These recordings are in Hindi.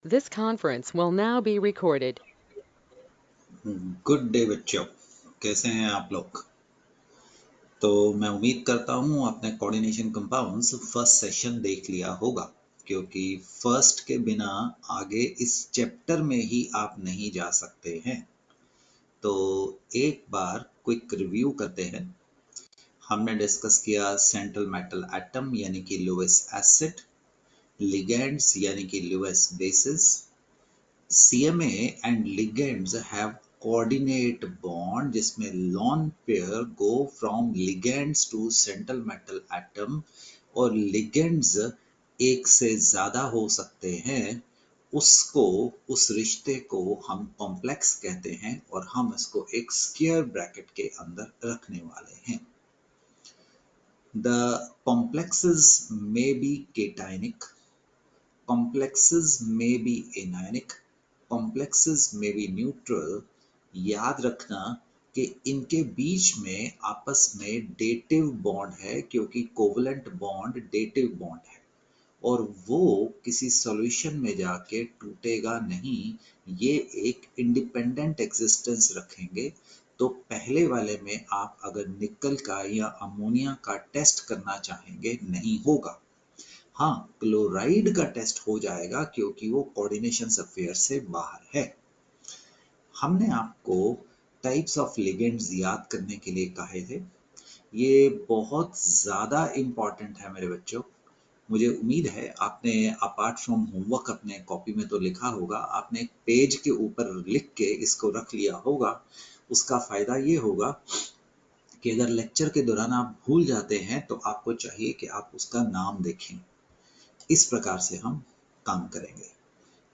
This conference will now be recorded. Good day बच्चों, कैसे हैं आप लोग। तो मैं उम्मीद करता हूँ आपने कोऑर्डिनेशन कंपाउंड्स फर्स्ट सेशन देख लिया होगा, क्योंकि फर्स्ट के बिना आगे इस चैप्टर में ही आप नहीं जा सकते हैं। तो एक बार क्विक रिव्यू करते हैं। हमने डिस्कस किया सेंट्रल मेटल एटम यानी कि लुईस एसिड, लिगेंड्स यानी कि Lewis bases, CMA and ligands have coordinate bond जिसमें lone pair go from ligands to central metal atom और ligands एक से ज्यादा हो सकते हैं। उसको उस रिश्ते को हम कॉम्प्लेक्स कहते हैं और हम इसको एक स्क्वायर ब्रैकेट के अंदर रखने वाले हैं। The complexes may be cationic, complexes may be anionic, complexes may be neutral। याद रखना कि इनके बीच में आपस में डेटिव बॉन्ड है, क्योंकि कोवलेंट बॉन्ड डेटिव बॉन्ड है और वो किसी सॉल्यूशन में जाके टूटेगा नहीं। ये एक इंडिपेंडेंट एग्जिस्टेंस रखेंगे। तो पहले वाले में आप अगर निकल का या अमोनिया का टेस्ट करना चाहेंगे नहीं होगा। हाँ, क्लोराइड का टेस्ट हो जाएगा क्योंकि वो कोऑर्डिनेशन अफेयर से बाहर है। हमने आपको टाइप्स ऑफ लिगेंड्स याद करने के लिए कहे थे। ये बहुत ज़्यादा इम्पॉर्टेंट है मेरे बच्चों। मुझे उम्मीद है आपने अपार्ट फ्रॉम होमवर्क अपने कॉपी में तो लिखा होगा, आपने एक पेज के ऊपर लिख के इसको रख लिया होगा। उसका फ़ायदा ये होगा कि अगर लेक्चर के दौरान आप भूल जाते हैं तो आपको चाहिए कि आप उसका नाम देखें। इस प्रकार से हम काम करेंगे।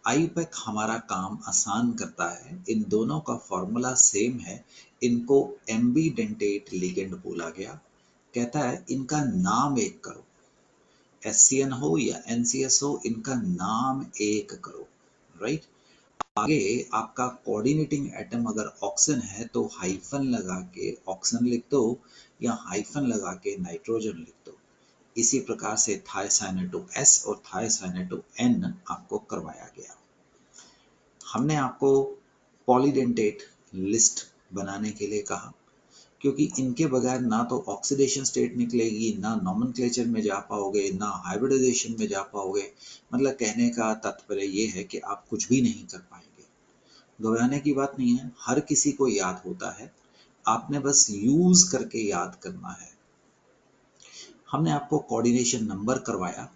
आईयूपैक हमारा काम आसान करता है। इन दोनों का फॉर्मूला सेम है। इनको एम्बीडेंटेट लिगेंड बोला गया। कहता है इनका नाम एक करो, SCN हो या NCS हो, इनका नाम एक करो। राइट। आगे आपका कोऑर्डिनेटिंग एटम अगर ऑक्सीजन है तो हाइफन लगा के ऑक्सीजन लिख दो या हाइफन लगा के नाइट्रोजन लिख दो। इसी प्रकार से थायोसाइनेटो S और थायोसाइनेटो N आपको करवाया गया। हमने आपको पॉलीडेंटेट लिस्ट बनाने के लिए कहा, क्योंकि इनके बगैर ना तो ऑक्सीडेशन स्टेट निकलेगी, ना नॉमेनक्लेचर में जा पाओगे, ना हाइब्रिडाइजेशन में जा पाओगे। मतलब कहने का तात्पर्य ये है कि आप कुछ भी नहीं कर पाएंगे। घबराने की बात नहीं है, हर किसी को याद होता है, आपने बस यूज करके याद करना है। हमने आपको कोऑर्डिनेशन नंबर करवाया।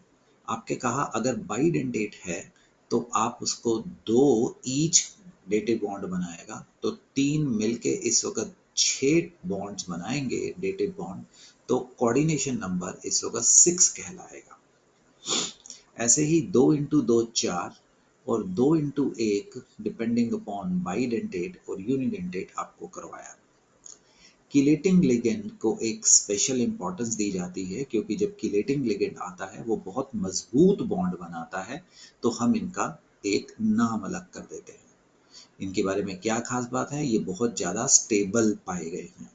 आपके कहा अगर बाइडेंटेट है तो आप उसको 2 ईच डेटिव बॉन्ड बनाएगा, तो 3 मिलके इस वक्त 6 बॉन्ड्स बनाएंगे डेटिव बॉन्ड। तो कोऑर्डिनेशन नंबर इस वक्त 6 कहलाएगा। ऐसे ही 2 इंटू 2 4 और 2 इंटू 1 डिपेंडिंग अपॉन बाइडेंटेट और यूनिडेंटेट आपको करवाया। किलेटिंग लिगेंड को एक स्पेशल इंपॉर्टेंस दी जाती है, क्योंकि जब किलेटिंग लिगेंड आता है वो बहुत मजबूत बॉन्ड बनाता है, तो हम इनका एक नाम अलग कर देते हैं। इनके बारे में क्या खास बात है, ये बहुत ज्यादा स्टेबल पाए गए हैं।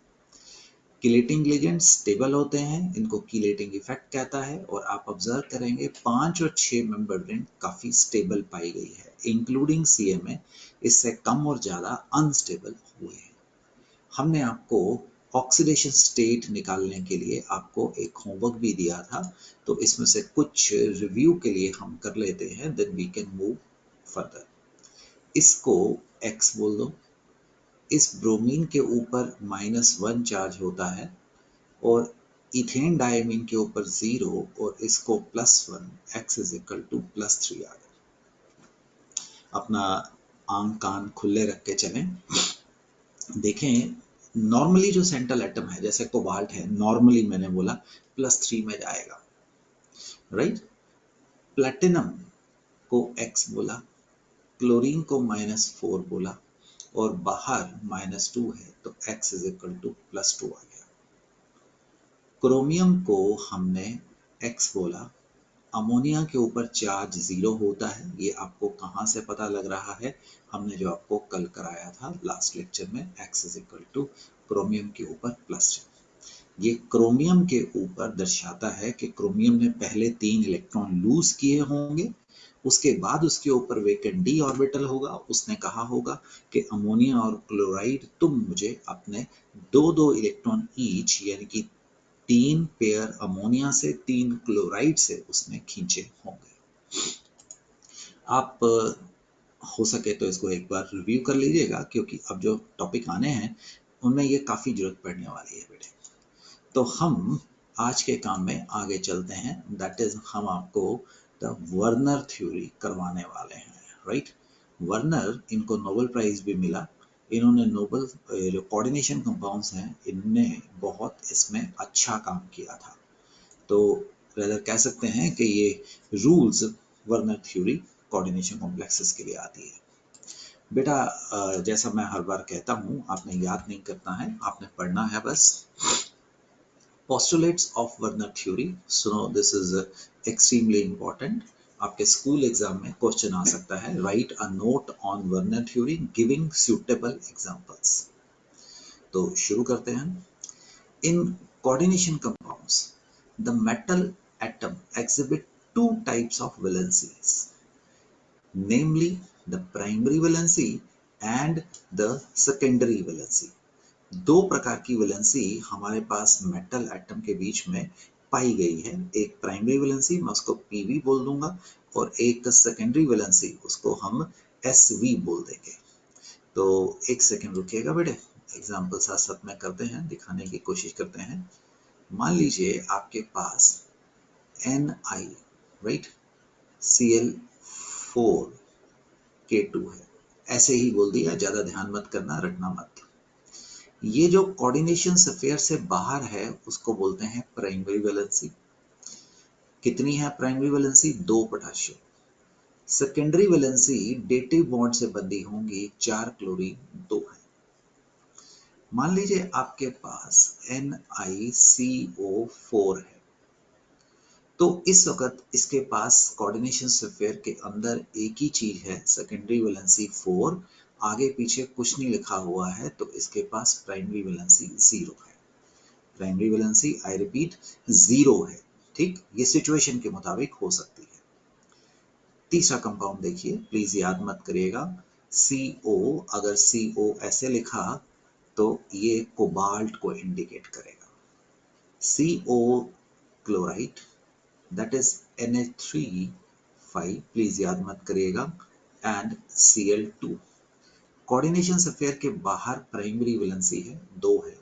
किलेटिंग लिगेंड स्टेबल होते हैं, इनको किलेटिंग इफेक्ट कहता है। और आप ऑब्जर्व करेंगे 5 और 6 मेंबर रिंग काफी स्टेबल पाई गई है, इंक्लूडिंग CMA। इससे कम और ज्यादा अनस्टेबल हुए हैं। हमने आपको ऑक्सीडेशन स्टेट निकालने के लिए आपको एक होमवर्क भी दिया था, तो इसमें से कुछ रिव्यू के लिए हम कर लेते हैं, then we can move further. इसको X बोल दो। इस ब्रोमीन के ऊपर -1 चार्ज होता है और इथेन डायमीन के ऊपर 0 और इसको +1, X इज इक्वल टू +3 आ गया। अपना आंख कान खुले रख के चलें। देखें नॉर्मली जो सेंट्रल एटम है जैसे कोबाल्ट है, नॉर्मली मैंने बोला +3 में जाएगा। राइट। प्लेटिनम को X बोला, क्लोरीन को -4 बोला और बाहर -2 है, तो X इज इक्वल टू +2 आ गया। क्रोमियम को हमने X बोला। अमोनिया के ऊपर चार्ज 0 होता है। ये आपको कहाँ से पता लग रहा है, हमने जो आपको कल कराया था लास्ट लेक्चर में, X is equal two chromium के ऊपर +2। ये क्रोमियम के ऊपर दर्शाता है कि क्रोमियम ने पहले 3 इलेक्ट्रॉन लूज किए होंगे उसके बाद उसके ऊपर वेकेंट डी ऑर्बिटल होगा। उसने कहा होगा कि अमोनिया और क्लोराइड तुम मुझे अपने 2-2 इलेक्ट्रॉन ईच यानी कि 3 पेयर अमोनिया से 3 क्लोराइड से उसने खींचे होंगे। आप हो सके तो इसको एक बार रिव्यू कर लीजिएगा, क्योंकि अब जो टॉपिक आने हैं उनमें ये काफ़ी जरूरत पड़ने वाली है बेटे। तो हम आज के काम में आगे चलते हैं, दैट इज हम आपको द वर्नर थ्योरी करवाने वाले हैं, राइट। वर्नर, इनको नोबेल प्राइज भी मिला। इन्होंने नोबेल जो कोऑर्डिनेशन कंपाउंड्स हैं इनने बहुत इसमें अच्छा काम किया था। तो रेदर कह सकते हैं कि ये rules Werner theory coordination complexes के लिए आती है। बेटा जैसा मैं हर बार कहता हूँ, आपने याद नहीं करना है, आपने पढ़ना है बस। Postulates of Werner theory, सुनो, दिस इज एक्सट्रीमली इम्पोर्टेंट। आपके स्कूल एग्जाम में क्वेश्चन आ सकता है, right a note on Werner theory giving suitable examples. तो शुरू करते हैं। In coordination compounds the metal atom exhibit two types of valencies, namely the primary valency and the secondary valency। दो प्रकार की वैलेंसी हमारे पास मेटल एटम के बीच में पाई गई है। एक प्राइमरी वैलेंसी, मैं उसको पीवी बोल दूंगा, और एक सेकेंडरी वैलेंसी, उसको हम एसवी बोल देंगे। तो एक सेकेंड रुकिएगा बेटे, एग्जाम्पल साथ साथ में करते हैं, दिखाने की कोशिश करते हैं। मान लीजिए आपके पास Ni, राइट, Cl4K2 है, ऐसे ही बोल दिया, ज्यादा ध्यान मत करना, रटना मत। ये जो कोऑर्डिनेशन स्फीयर से बाहर है उसको बोलते हैं प्राइमरी वैलेंसी। कितनी है primary valency? 2 potassium. Secondary valency dative bond से बंधी होंगी 4 क्लोरीन 2 है। मान लीजिए आपके पास NiCO4 है, तो इस वक्त इसके पास कोऑर्डिनेशन स्फीयर के अंदर एक ही चीज है, सेकेंडरी वैलेंसी 4, आगे पीछे कुछ नहीं लिखा हुआ है, तो इसके पास प्राइमरी वैलेंसी 0 है। प्राइमरी वैलेंसी, आई रिपीट, 0 है। ठीक, ये सिचुएशन के मुताबिक हो सकती है। तीसरा कंपाउंड देखिए, प्लीज याद मत करिएगा, CO, अगर CO ऐसे लिखा तो ये कोबाल्ट को इंडिकेट करेगा। CO chloride, that is NH3 5, please याद मत करिएगा, एंड Cl2। कोऑर्डिनेशन स्फीयर के बाहर प्राइमरी वैलेंसी है 2 है,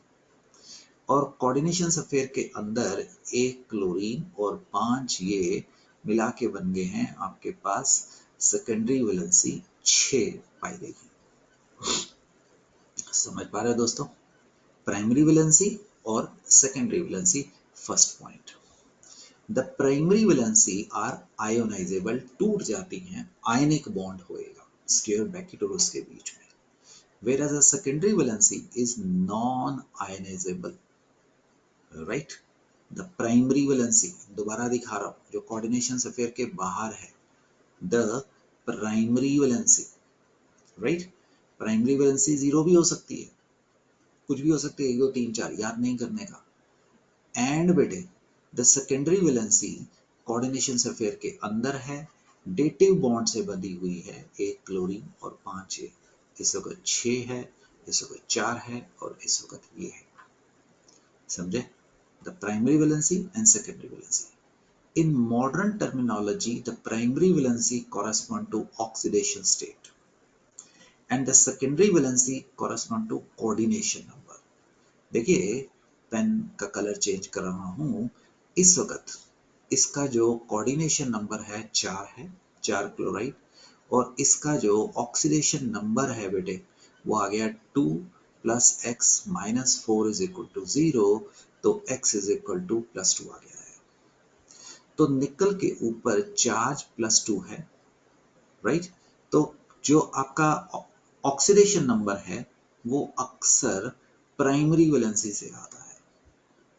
और कोऑर्डिनेशन स्फीयर के अंदर 1 क्लोरीन और 5 ये मिला के बन गए हैं आपके पास सेकेंडरी वैलेंसी 6 पाई गई है। समझ पा रहे हो दोस्तों? प्राइमरी वैलेंसी और secondary valency, first point. The primary valency are ionisable, टूट जाती हैं, आयनिक बॉन्ड होएगा स्क्वायर ब्रैकेट और उसके बीच में, whereas the secondary valency is non ionizable, right. The primary valency, दोबारा दिखा रहा हूं, जो कोऑर्डिनेशन स्फीयर के बाहर है, the primary valency, right. Primary valency 0 भी हो सकती है, कुछ भी हो सकती है, 1 2 3 4, याद नहीं करने का। एंड बेटे the secondary valency coordination sphere के अंदर है, डेटिव बॉन्ड से बंधी हुई है, 1 क्लोरीन और 5 ये, इस वक्त 6 है, इस वक्त 4 है, और इस वक्त ये है। समझे? The primary valency and secondary valency. In modern terminology, the primary valency correspond to oxidation state and the secondary valency correspond to coordination number. देखिए, पेन का कलर चेंज कर रहा हूं, इस वक्त इसका जो कोऑर्डिनेशन नंबर है 4 है, 4 क्लोराइड, और इसका जो ऑक्सीडेशन नंबर है बेटे वो आ गया 2 + x - 4 = 0, तो x = +2 आ गया है। तो निकल के ऊपर चार्ज +2 है, राइट। तो जो आपका ऑक्सीडेशन नंबर है वो अक्सर प्राइमरी वैलेंसी से आता है,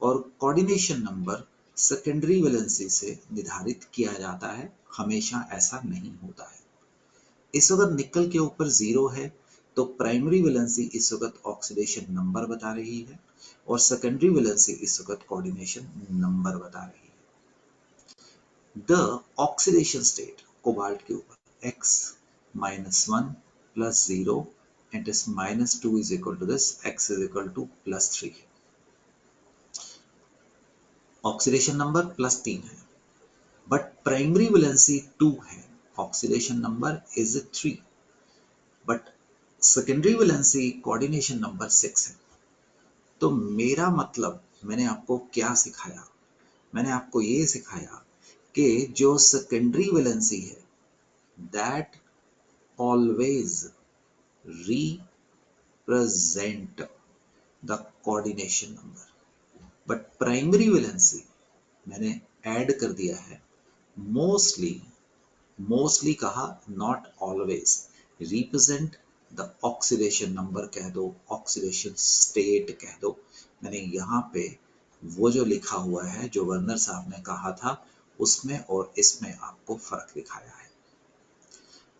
और कोऑर्डिनेशन नंबर सेकेंडरी वैलेंसी से निर्धारित किया जाता है, हमेशा ऐसा नहीं होता है। इस वक्त निकल के ऊपर 0 है, तो प्राइमरी वैलेंसी इस वक्त ऑक्सीडेशन नंबर बता रही है, और सेकेंडरी वैलेंसी इस वक्त कोऑर्डिनेशन नंबर बता रही है। द ऑक्सीडेशन स्टेट, कोबाल्ट के ऊपर, x -1 + 0 and this -2 is equal to this, x is equal to +3। Oxidation number +3 है, बट प्राइमरी वैलेंसी 2 है, oxidation number is 3, but secondary valency coordination number 6 है। तो मेरा मतलब मैंने आपको क्या सिखाया? मैंने आपको ये सिखाया कि जो सेकेंडरी वैलेंसी है that always represent the coordination number, but primary valency मैंने ऐड कर दिया है मोस्टली, मोस्टली कहा, not always, represent the oxidation number कह दो, ऑक्सीडेशन स्टेट कह दो। मैंने यहाँ पे वो जो लिखा हुआ है जो वर्नर साहब ने कहा था उसमें और इसमें आपको फर्क दिखाया है।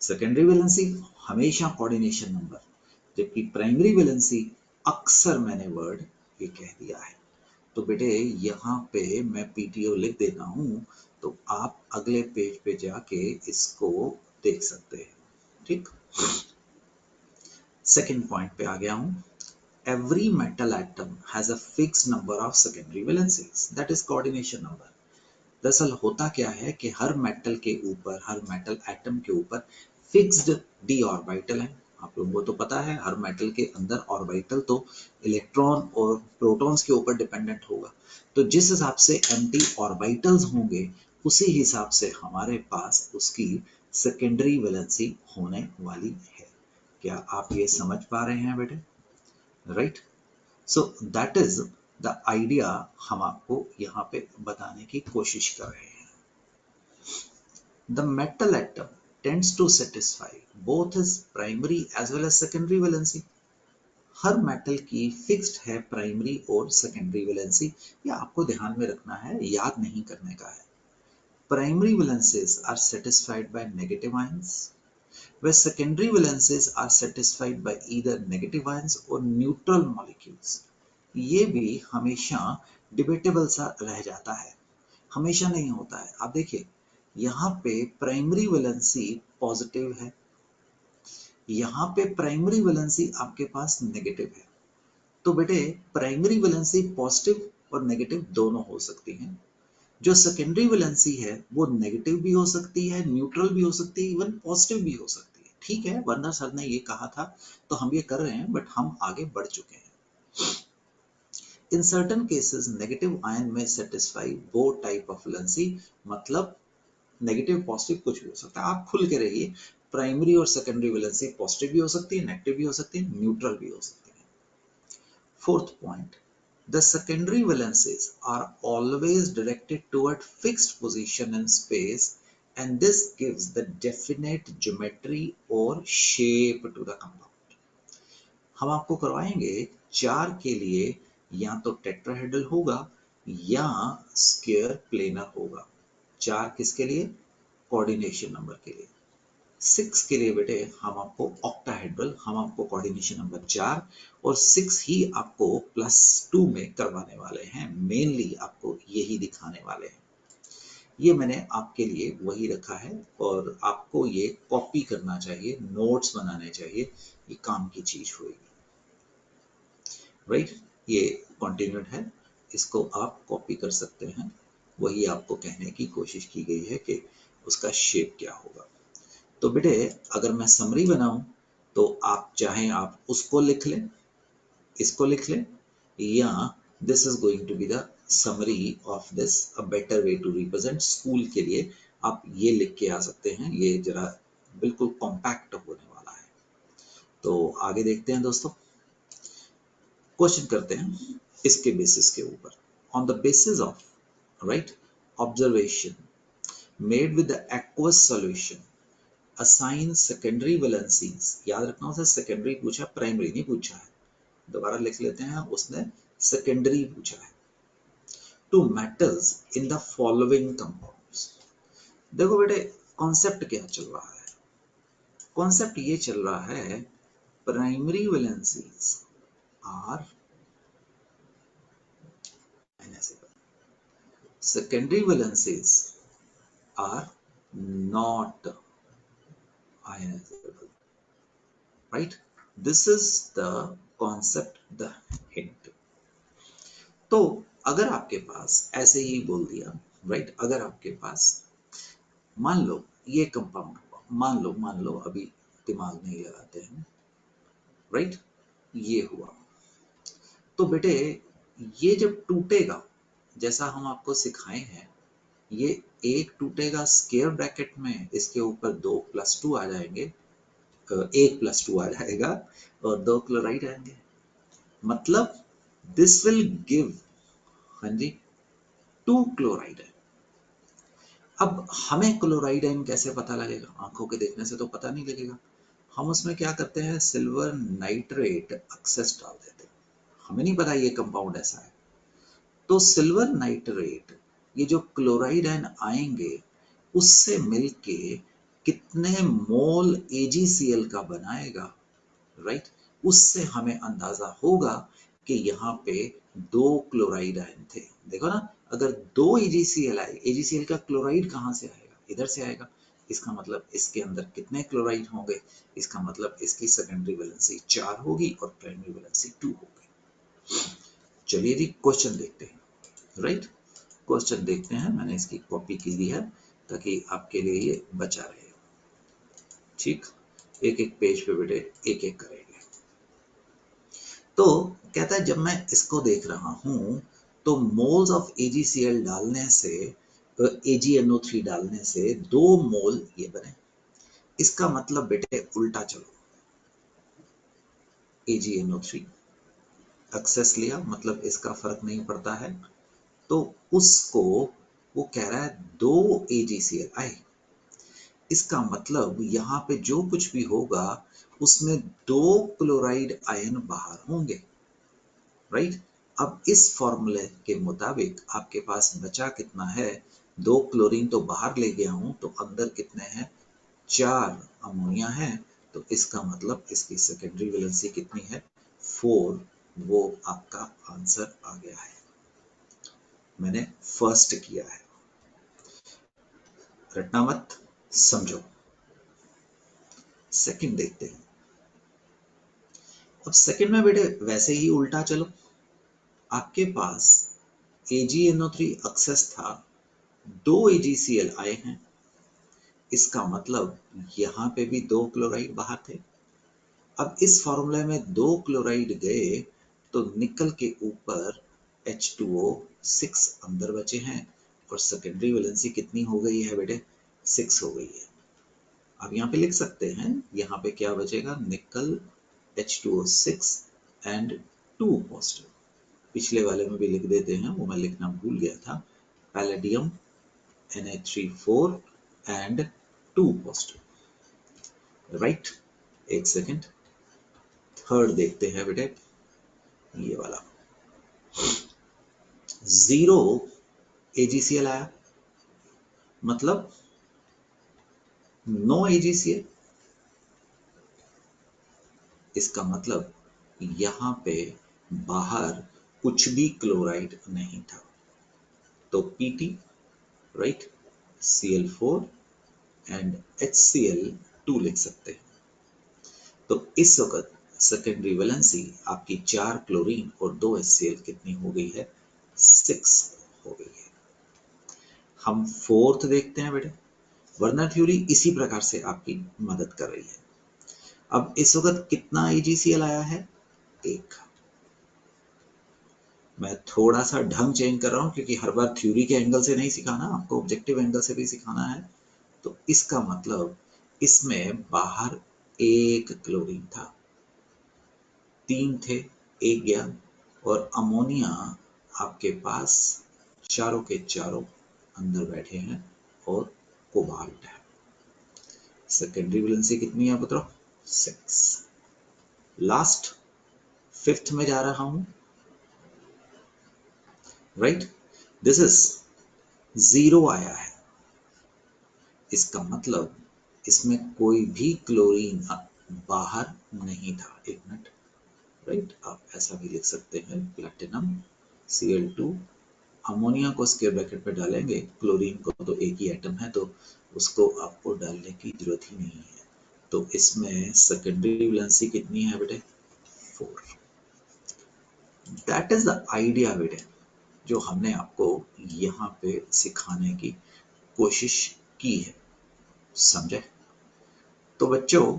सेकेंडरी वैलेंसी हमेशा कोऑर्डिनेशन नंबर, जबकि प्राइमरी वैलेंसी अक्सर मैंने वर्ड ये कह दिया है। तो बेटे यहाँ पे मैं पीटीओ लिख देता हूँ, तो आप अगले पेज पे जाके इसको देख सकते हैं। ठीक, सेकंड पॉइंट पे आ गया हूँ। Every metal atom has a fixed number of secondary valencies, that is coordination number। दरअसल होता क्या है कि हर मेटल के ऊपर, हर मेटल एटम के ऊपर फिक्स्ड d ऑर्बिटल है। आप लोगों को तो पता है हर मेटल के अंदर ऑर्बिटल तो इलेक्ट्रॉन और प्रोटॉन्स के ऊपर डिपेंडेंट होगा। तो जिस हिसाब से एम्प्टी ऑर्बिटल्स होंगे उसी हिसाब से हमारे पास उसकी सेकेंडरी वैलेंसी होने वाली है। क्या आप ये समझ पा रहे हैं बेटे? Right, so that is the idea हम आपको यहाँ पे बताने की कोशिश कर रहे हैं। The metal atom tends to satisfy both his primary as well as secondary valency. हर मेटल की फिक्स्ड है प्राइमरी और सेकेंडरी वैलेंसी, ये आपको ध्यान में रखना है, याद नहीं करने का है। Primary valencies are satisfied by negative ions, where secondary valences are satisfied by either negative ions or neutral molecules। ये भी हमेशा डिबेटेबल सा रह जाता है, हमेशा नहीं होता है। आप देखिए यहाँ पे प्राइमरी वैलेंसी पॉजिटिव है, यहाँ पे प्राइमरी वैलेंसी आपके पास नेगेटिव है। तो बेटे प्राइमरी वैलेंसी पॉजिटिव और नेगेटिव दोनों हो सकती हैं। जो सेकेंडरी वैलेंसी है वो नेगेटिव भी हो सकती है, न्यूट्रल भी हो सकती है, इवन पॉजिटिव भी हो सकती है। ठीक है, वर्नर सर ने ये कहा था तो हम ये कर रहे हैं, बट हम आगे बढ़ चुके हैं। In certain cases negative ion में satisfy both type of valency, मतलब नेगेटिव पॉजिटिव कुछ भी हो सकता है। आप खुल के रहिए, प्राइमरी और सेकेंडरी वैलेंसी पॉजिटिव भी हो सकती है, नेगेटिव भी हो सकती है, न्यूट्रल भी हो सकती है। Fourth point, the secondary valences are always directed toward fixed position in space and this gives the definite geometry or shape to the compound। हम आपको करवाएंगे 4 के लिए या तो टेट्राहेड्रल होगा या स्क्वायर प्लेनर होगा। 4 किसके लिए? कोऑर्डिनेशन नंबर के लिए। 6 के लिए बेटे हम आपको ऑक्टाहेड्रल, हम आपको कोऑर्डिनेशन नंबर 4 और 6 ही आपको +2 में करवाने वाले हैं, मेनली आपको यही दिखाने वाले हैं। ये मैंने आपके लिए वही रखा है और आपको ये कॉपी करना चाहिए, नोट्स बनाने चाहिए, ये काम की चीज होगी। राइट, ये कॉन्टिन्यूड है, इसको आप कॉपी कर सकते हैं। वही आपको कहने की कोशिश की गई है कि उसका शेप क्या होगा। तो बेटे अगर मैं समरी बनाऊं तो आप चाहें आप उसको लिख लें, इसको लिख लें, या this is going to be the summary of this, a better way to represent. School के लिए आप ये लिख के आ सकते हैं, ये जरा बिल्कुल कॉम्पैक्ट होने वाला है। तो आगे देखते हैं दोस्तों, क्वेश्चन करते हैं इसके बेसिस के ऊपर। On the basis of right observation made with the aqueous solution assign secondary valencies. याद रखना उसे सेकेंडरी पूछा, प्राइमरी नहीं पूछा है। दोबारा लिख लेते हैं, उसने सेकेंडरी पूछा है। To metals in the following compounds. देखो बेटे कॉन्सेप्ट क्या चल रहा है, कॉन्सेप्ट ये चल रहा है primary valencies are secondary valencies are not ionizable, right? This is the concept, the hint. तो अगर आपके पास ऐसे ही बोल दिया, राइट, अगर आपके पास मान लो ये कंपाउंड हुआ, मान लो अभी दिमाग नहीं लगाते हैं, राइट, ये हुआ, तो बेटे ये जब टूटेगा, जैसा हम आपको सिखाए हैं, ये एक टूटेगा स्क्वायर ब्रैकेट में, इसके ऊपर 2+2 आ जाएंगे, 1+2 आ जाएगा और 2 क्लोराइड आएंगे, मतलब दिस विल गिव, हाँ जी, 2 क्लोराइड। अब हमें क्लोराइड आयन कैसे पता लगेगा? आंखों के देखने से तो पता नहीं लगेगा। हम उसमें क्या करते हैं, सिल्वर नाइट्रेट एक्सेस डाल देते हैं, हमें नहीं पता ये कंपाउंड ऐसा है। तो सिल्वर नाइट्रेट, ये जो क्लोराइड आयन आएंगे उससे मिलके कितने मोल AgCl का बनाएगा, राइट, उससे हमें अंदाजा होगा कि यहाँ पे 2 क्लोराइड आयन थे। देखो ना, अगर 2 AgCl आए, AgCl का क्लोराइड कहाँ से आएगा? इधर से आएगा, इसका मतलब इसके अंदर कितने क्लोराइड होंगे? इसका मतलब इसकी सेकेंडरी वैलेंसी 4 होगी और प्राइमरी वैलेंसी 2 होगी। चलिए जी क्वेश्चन देखते हैं, राइट, क्वेश्चन देखते हैं। मैंने इसकी कॉपी की ली है ताकि आपके लिए ये बचा रहे, ठीक, एक एक पेज पे बेटे एक एक करेंगे। तो कहता है जब मैं इसको देख रहा हूं तो मोल्स ऑफ AgCl डालने से, AgNO3 डालने से 2 मोल ये बने, इसका मतलब बेटे उल्टा चलो, AgNO3 एक्सेस लिया, मतलब इसका फर्क नहीं पड़ता है, तो उसको वो कह रहा है 2 AgCl आए, इसका मतलब यहाँ पे जो कुछ भी होगा उसमें 2 क्लोराइड आयन बाहर होंगे, राइट। अब इस फॉर्मूले के मुताबिक आपके पास बचा कितना है, 2 क्लोरीन तो बाहर ले गया हूं, तो अंदर कितने हैं, 4 अमोनिया है, तो इसका मतलब इसकी सेकेंडरी वैलेंसी कितनी है, 4, वो आपका आंसर आ गया है। मैंने फर्स्ट किया है, रटना मत, समझो। सेकंड देखते हैं। अब सेकंड में बेटे वैसे ही उल्टा चलो, आपके पास AgNO3 एक्सेस था, 2 AgCl आए हैं, इसका मतलब यहाँ पे भी 2 क्लोराइड बाहर थे। अब इस फॉर्मूले में 2 क्लोराइड गए तो निकल के ऊपर H2O6 अंदर बचे हैं और सेकेंडरी वैलेंसी कितनी हो गई है बेटे, 6 हो गई है। अब यहाँ पे लिख सकते हैं, यहाँ पे क्या बचेगा, निकल H2O6 एंड 2 पॉजिटिव। पिछले वाले में भी लिख देते हैं, वो मैं लिखना भूल गया था, palladium Na3 4 and 2 positive, right. एक सेकेंड, थर्ड देखते हैं बेटे, ये वाला 0 AgCl आया, मतलब नो AgCl, इसका मतलब यहाँ पे बाहर कुछ भी क्लोराइड नहीं था, तो Pt, right, Cl4 and HCl2 लिख सकते हैं। तो इस वक्त सेकेंडरी वैलेंसी आपकी 4 क्लोरीन और 2 HCl कितनी हो गई है, 6 हो गई है। हम फोर्थ देखते हैं बेटे, वर्नर थ्योरी इसी प्रकार से आपकी मदद कर रही है। अब इस वक्त कितना AgCl आया है, 1। मैं थोड़ा सा ढंग चेंज कर रहा हूं क्योंकि हर बार थ्योरी के एंगल से नहीं सिखाना, आपको ऑब्जेक्टिव एंगल से भी सिखाना है। तो इसका मतलब इसमें बाहर 1 क्लोरीन था, 3 थे, 1 गया, और अमोनिया आपके पास चारों के चारों अंदर बैठे हैं और कोबाल्ट है। सेकेंडरी वैलेंसी कितनी है बताओ, 6। लास्ट फिफ्थ में जा रहा हूं, राइट, दिस इज 0 आया है, इसका मतलब इसमें कोई भी क्लोरीन बाहर नहीं था। एक मिनट, राइट, आप ऐसा भी लिख सकते हैं, प्लैटिनम Cl2, अमोनिया को स्क्वायर ब्रैकेट पे डालेंगे, क्लोरीन को तो एक ही एटम है तो उसको आपको डालने की जरूरत ही नहीं है। तो इसमें सेकेंडरी वैलेंसी कितनी है बेटे? 4। दैट इज द आइडिया बेटे, जो हमने आपको यहाँ पे सिखाने की कोशिश की है। समझे? तो बच्चों,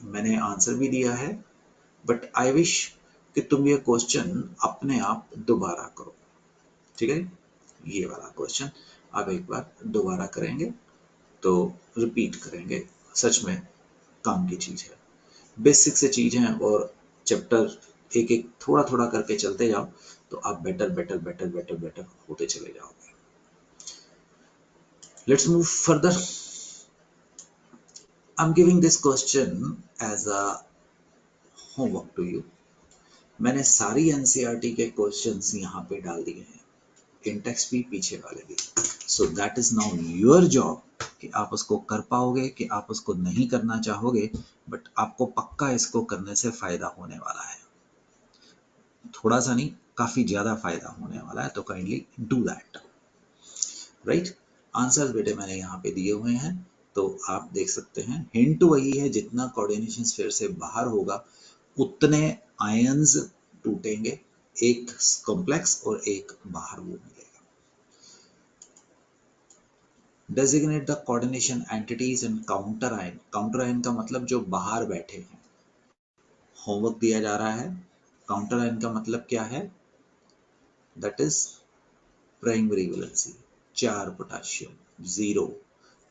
मैंने आंसर भी दिया है, बट आई विश कि तुम ये क्वेश्चन अपने आप दोबारा करो। ठीक है? ये वाला क्वेश्चन आप एक बार दोबारा करेंगे तो रिपीट करेंगे। सच में काम की चीज है, बेसिक से चीज है, और चैप्टर एक एक थोड़ा थोड़ा करके चलते जाओ तो आप better better better better better होते चले जाओगे। Let's move further. I am giving this question as a homework to you. मैंने सारी एनसीईआरटी के क्वेश्चंस यहाँ पे डाल दिए हैं, इंटेक्स भी, पीछे वाले भी। So that is now your job कि आप उसको कर पाओगे कि आप उसको नहीं करना चाहोगे, बट आपको पक्का इसको करने से फायदा होने वाला है। थोड़ा सा नहीं, काफी ज्यादा फायदा होने वाला है, तो kindly do that. Right? Answers बेटे मैंने यहाँ पे दिए हुए हैं, तो आप देख सकते हैं। हिंट वही है, जितना कोऑर्डिनेशन स्फीयर से बाहर होगा उतने आयंस टूटेंगे, एक कॉम्प्लेक्स और एक बाहर वो मिलेगा। Designate the coordination entities in counter ion. Counter ion का मतलब जो बाहर बैठे हैं। होमवर्क दिया जा रहा है। काउंटर आयन का मतलब क्या है? That is primary valency, 4 potassium, 0,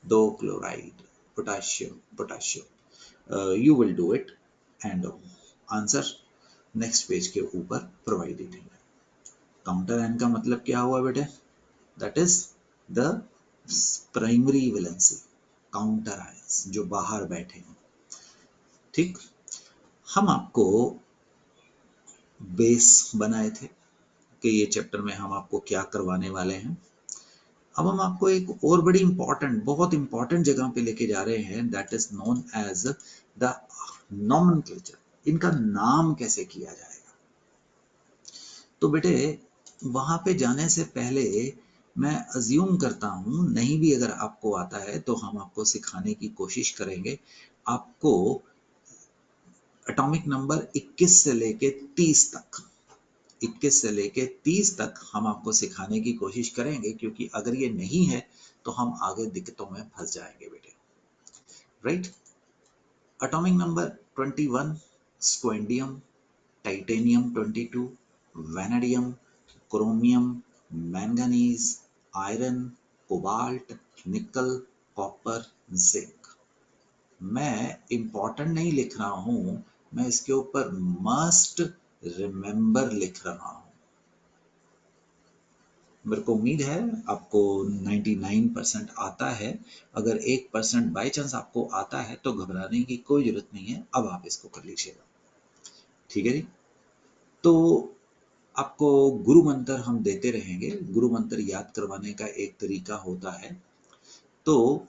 2 chloride, potassium potassium. You will do it and answer next page के ऊपर प्रोवाइडेड है। काउंटर आयन का मतलब क्या हुआ बेटे? That is the primary valency, counter ions जो बाहर बैठे हैं। ठीक? हम आपको बेस बनाए थे कि ये चैप्टर में हम आपको क्या करवाने वाले हैं। अब हम आपको एक और बड़ी इंपॉर्टेंट, बहुत इंपॉर्टेंट जगह पे लेके जा रहे हैं, that is known as the nomenclature. इनका नाम कैसे किया जाएगा? तो बेटे वहां पे जाने से पहले मैं अज्यूम करता हूं, नहीं भी अगर आपको आता है तो हम आपको सिखाने की कोशिश करेंगे। आपको एटॉमिक नंबर 21 से लेके 30 तक, 21 से लेके 30 तक हम आपको सिखाने की कोशिश करेंगे, क्योंकि अगर ये नहीं है तो हम आगे दिक्कतों में फंस जाएंगे बेटे। Right? Atomic number 21 scandium, titanium 22, vanadium, chromium, manganese, iron, cobalt, nickel, copper, zinc. मैं इंपॉर्टेंट नहीं लिख रहा हूं, मैं इसके ऊपर मस्ट रिमेंबर लिख रहा हूं। मेरे को उम्मीद है आपको 99% आता है। अगर 1% बाई चांस आपको आता है तो घबराने की कोई जरूरत नहीं है, अब आप इसको कर लीजिएगा। ठीक है जी? तो आपको गुरु मंत्र हम देते रहेंगे। गुरु मंत्र याद करवाने का एक तरीका होता है, तो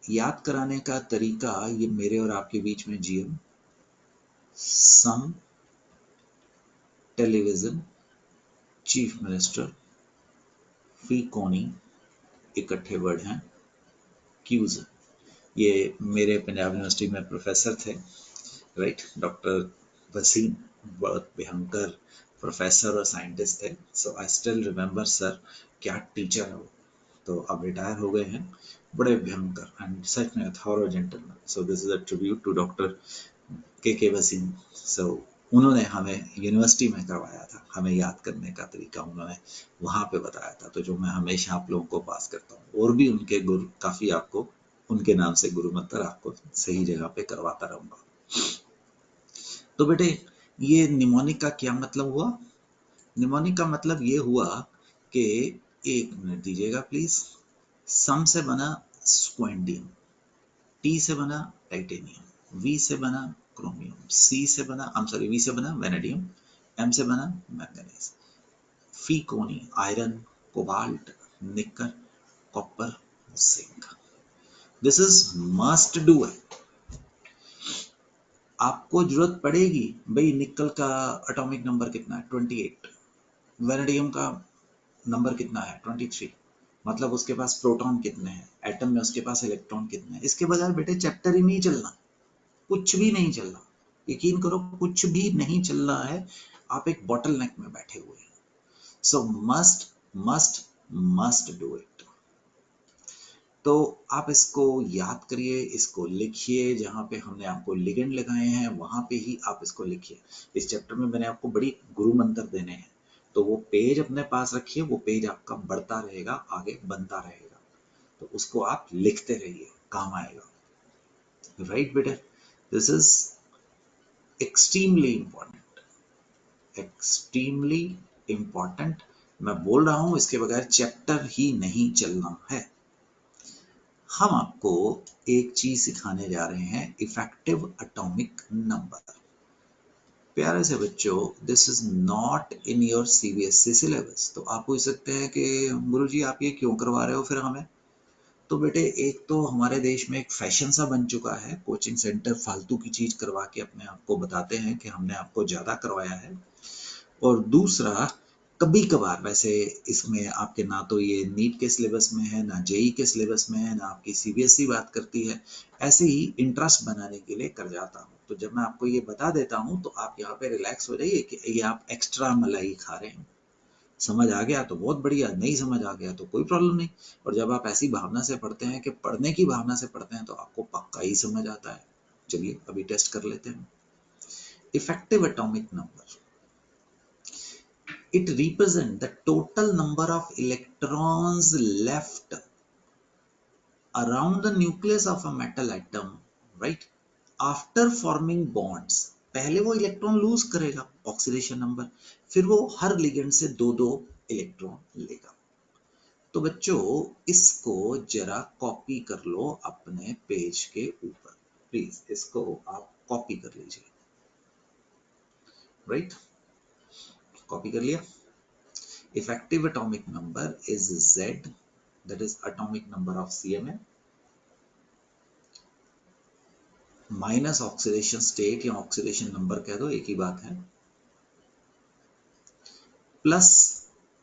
याद कराने का तरीका ये मेरे और आपके बीच में जीएम, सम, टेलीविजन, चीफ मिनिस्टर, फी कोनी, इकट्ठे वर्ड हैं, क्यूज। ये मेरे पंजाब यूनिवर्सिटी में प्रोफेसर थे, राइट? डॉक्टर वसीम, बहुत भयंकर प्रोफेसर और साइंटिस्ट थे। सो आई स्टिल रिमेंबर सर, क्या टीचर है वो। तो अब रिटायर हो गए हैं, बड़े भयंकर एंड सच में thorough gentleman. So this is a tribute to doctor K Waseem. सो उन्होंने हमें यूनिवर्सिटी में करवाया था, हमें याद करने का तरीका उन्होंने वहां पे बताया था, तो जो मैं हमेशा आप लोगों को पास करता हूँ। और भी उनके गुरु काफी आपको उनके नाम से गुरु मंत्र आपको सही जगह पे करवाता रहूंगा। तो बेटे ये निमोनिक का क्या मतलब हुआ? निमोनिक का मतलब ये हुआ कि, एक मिनट दीजिएगा प्लीज, सम से बना स्क्वेंडियम, टी से बना टाइटेनियम, वी से बना क्रोमियम, सी से बना वी से बना वेनेडियम, एम से बना मैंगनीज, फी कोनी आयरन, कोबाल्ट, निकर, copper, zinc. This is must do है। आपको जरूरत पड़ेगी भाई, निकल का एटॉमिक नंबर कितना है? 28। वेनेडियम का नंबर कितना है? 23। मतलब उसके पास प्रोटॉन कितने हैं, एटम में उसके पास इलेक्ट्रॉन कितने हैं। इसके बगैर बेटे चैप्टर ही नहीं चलना, कुछ भी नहीं चल रहा, यकीन करो कुछ भी नहीं चल रहा है, आप एक बॉटल नेक में बैठे हुए हैं। सो must must must do it. तो आप इसको याद करिए, इसको लिखिए, जहां पे हमने आपको लिगेंड लगाए हैं वहां पे ही आप इसको लिखिए। इस चैप्टर में मैंने आपको बड़ी गुरु मंत्र देने हैं, तो वो पेज अपने पास रखिए, वो पेज आपका बढ़ता रहेगा, आगे बनता रहेगा, तो उसको आप लिखते रहिए, काम आएगा। राइट बेटे, this is extremely important, extremely important. मैं बोल रहा हूं इसके बगैर चैप्टर ही नहीं चलना है। हम आपको एक चीज सिखाने जा रहे हैं, इफेक्टिव एटॉमिक नंबर। प्यारे से बच्चों, this is not in your CBSE syllabus. तो आप पूछ सकते हैं कि गुरुजी आप ये क्यों करवा रहे हो फिर हमें। तो बेटे, एक तो हमारे देश में एक फैशन सा बन चुका है, कोचिंग सेंटर फालतू की चीज करवा के अपने आप को बताते हैं कि हमने आपको ज्यादा करवाया है। और दूसरा, कभी कभार, वैसे इसमें आपके ना तो ये नीट के सिलेबस में है, ना जेई के सिलेबस में है, ना आपकी सीबीएसई बात करती है, ऐसे ही इंटरेस्ट बनाने के लिए कर जाता हूँ। तो जब मैं आपको ये बता देता हूँ तो आप यहाँ पे रिलैक्स हो जाइए कि ये आप एक्स्ट्रा मलाई खा रहे हैं। समझ आ गया तो बहुत बढ़िया, नहीं समझ आ गया तो कोई प्रॉब्लम नहीं। और जब आप ऐसी भावना से पढ़ते हैं कि पढ़ने की भावना से पढ़ते हैं तो आपको पक्का ही समझ आता है। चलिए अभी टेस्ट कर लेते हैं। Effective atomic number, it represents the total number of electrons left around the nucleus of a metal atom, right, after forming bonds। पहले वो इलेक्ट्रॉन लूज करेगा, ऑक्सीडेशन नंबर, फिर वो हर लिगेंड से दो दो इलेक्ट्रॉन लेगा। तो बच्चों, इसको जरा कॉपी कर लो अपने पेज के ऊपर, प्लीज इसको आप कॉपी कर लीजिए। राइट, कॉपी कर लिया। Effective atomic number is Z, that is atomic number of CMn, minus oxidation state या ऑक्सीडेशन नंबर कह दो, एक ही बात है, प्लस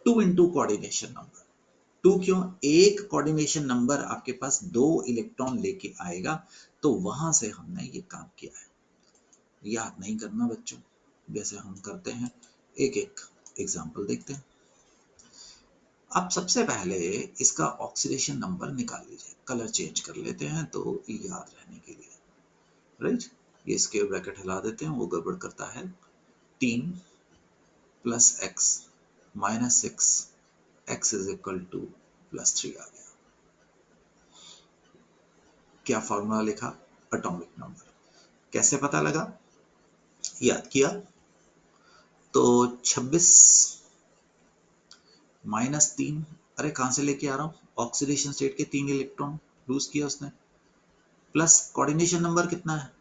2 इंटू कोऑर्डिनेशन नंबर। 2 क्यों? एक कोऑर्डिनेशन नंबर आपके पास 2 इलेक्ट्रॉन लेके आएगा, तो वहां से हमने ये काम किया है। याद नहीं करना बच्चों, जैसे हम करते हैं, एक एक एग्जाम्पल देखते हैं। अब सबसे पहले इसका ऑक्सीडेशन नंबर निकाल लीजिए, कलर चेंज कर लेते हैं तो याद रहने के लिए। राइट, ये स्क्वायर ब्रैकेट हिला देते हैं, वो गड़बड़ करता है। 3 plus x minus 6, x is equal two plus 3 आ गया। क्या फॉर्मूला लिखा? Atomic number. कैसे पता लगा? याद किया तो 26 माइनस 3, अरे कहां से लेके आ रहा हूं, ऑक्सीडेशन स्टेट के 3 इलेक्ट्रॉन लूज किया उसने, प्लस कोऑर्डिनेशन नंबर कितना है,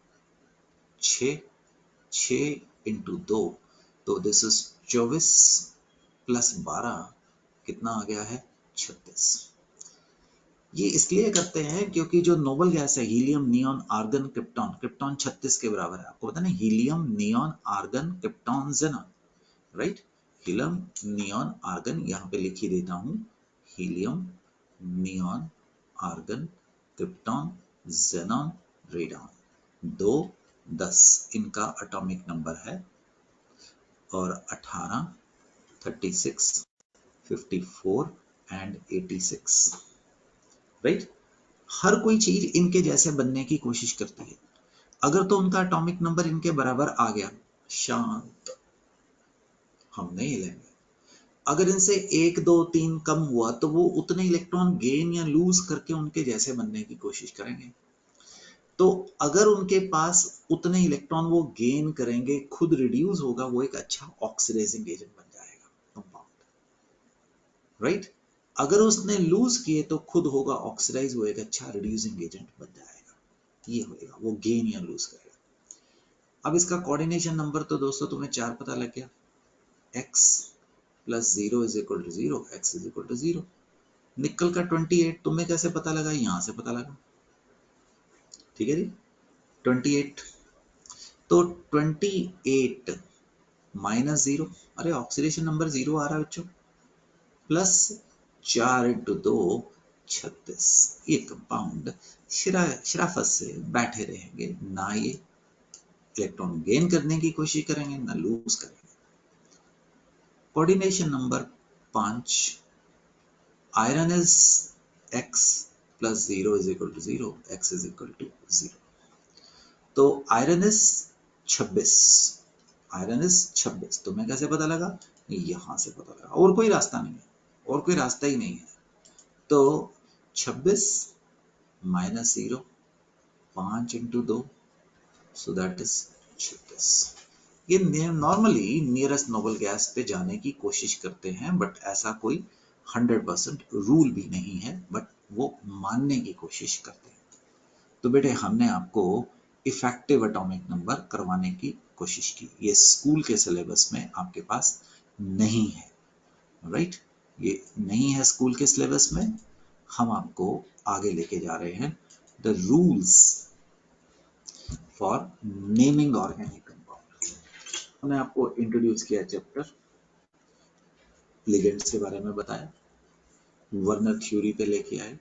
6, 6 इंटू 2, तो दिस इज 24 प्लस 12, कितना आ गया है, 36। ये इसलिए करते हैं क्योंकि जो नोबल गैस है, helium, neon, argon, krypton, krypton 36 के बराबर है, आपको पता ना, helium, neon, argon, krypton, xenon. Right, helium, neon, argon, यहाँ पे लिख ही देता हूँ, helium, neon, argon, krypton, xenon, radon. 2, 10 इनका एटॉमिक नंबर है, और 18, 36, 54 एंड 86। राइट, हर कोई चीज इनके जैसे बनने की कोशिश करती है। अगर तो उनका एटॉमिक नंबर इनके बराबर आ गया, शांत, हम नहीं लेंगे। अगर इनसे 1, 2, 3 कम हुआ तो वो उतने इलेक्ट्रॉन गेन या लूज करके उनके जैसे बनने की कोशिश करेंगे। तो अगर उनके पास उतने इलेक्ट्रॉन वो गेन करेंगे, खुद रिड्यूस होगा, वो एक अच्छा ऑक्सीडाइजिंग एजेंट बन जाएगा, कंपाउंड। राइट, अगर उसने लूज किए तो खुद होगा ऑक्सीडाइज, वो एक अच्छा रिड्यूसिंग एजेंट बन जाएगा। ये होएगा, वो गेन या लूज करेगा। अब इसका कोऑर्डिनेशन नंबर तो दोस्तों तुम्हें 4 पता लग गया, x plus 0 is equal to 0, x is equal to 0। Nickel का 28 तुम्हें कैसे पता लगा? यहां से पता लगा। ठीक है जी, 28, तो 28 माइनस 0, अरे ऑक्सीडेशन नंबर 0 आ रहा है बच्चों, प्लस 4 इंटू 2 36। ये कंपाउंड शराफत से बैठे रहेंगे, ना ये इलेक्ट्रॉन गेन करने की कोशिश करेंगे ना लूज करेंगे। Coordination number 5, iron is x plus 0 is equal to 0, x is equal to 0। तो आयरन इज 26, आयरन इज 26, तो मैं कैसे पता लगा? यहां से पता लगा, और कोई रास्ता नहीं है, और कोई रास्ता ही नहीं है। तो 26 minus 0, 5 into 2, so that is 26। ये नॉर्मली नियरेस्ट नोबल गैस पे जाने की कोशिश करते हैं, बट ऐसा कोई 100% रूल भी नहीं है, बट वो मानने की कोशिश करते हैं। तो बेटे हमने आपको इफेक्टिव एटॉमिक नंबर करवाने की कोशिश की, ये स्कूल के सिलेबस में आपके पास नहीं है, राइट? ये नहीं है स्कूल के सिलेबस में। हम आपको आगे लेके जा रहे हैं the rules for naming organic compound. हमने आपको इंट्रोड्यूस किया चैप्टर, लिगेंड्स के बारे में बताया, वर्नर थ्योरी पे लेके आए,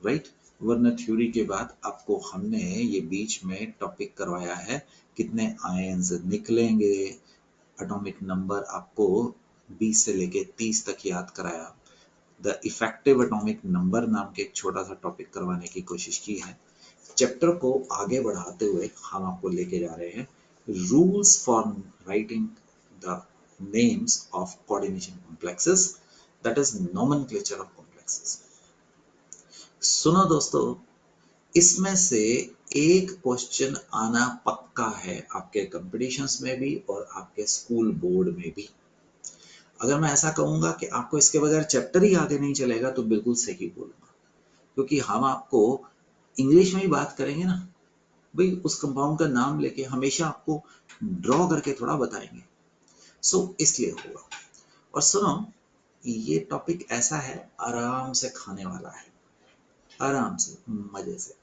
राइट? वर्नर थ्योरी के बाद आपको हमने ये बीच में टॉपिक करवाया है कितने आयंस निकलेंगे, एटॉमिक नंबर आपको 20 से लेके 30 तक याद कराया, द इफेक्टिव एटॉमिक नंबर नाम के एक छोटा सा टॉपिक करवाने की कोशिश की है। चैप्टर को आगे बढ़ाते हुए हम आपको लेके जा रहे हैं rules for writing the names of coordination complexes, that is nomenclature of complexes. सुनो दोस्तों, इसमें से एक क्वेश्चन आना पक्का है आपके कंपटीशंस में भी और आपके स्कूल बोर्ड में भी। अगर मैं ऐसा कहूंगा कि आपको इसके बगैर चैप्टर ही आगे नहीं चलेगा तो बिल्कुल सही बोलूंगा, क्योंकि हम आपको इंग्लिश में ही बात करेंगे ना भाई, उस कंपाउंड का नाम लेके हमेशा आपको ड्रॉ करके थोड़ा बताएंगे, सो इसलिए होगा। और सुनो, ये टॉपिक ऐसा है आराम से खाने वाला है, आराम से मजे से।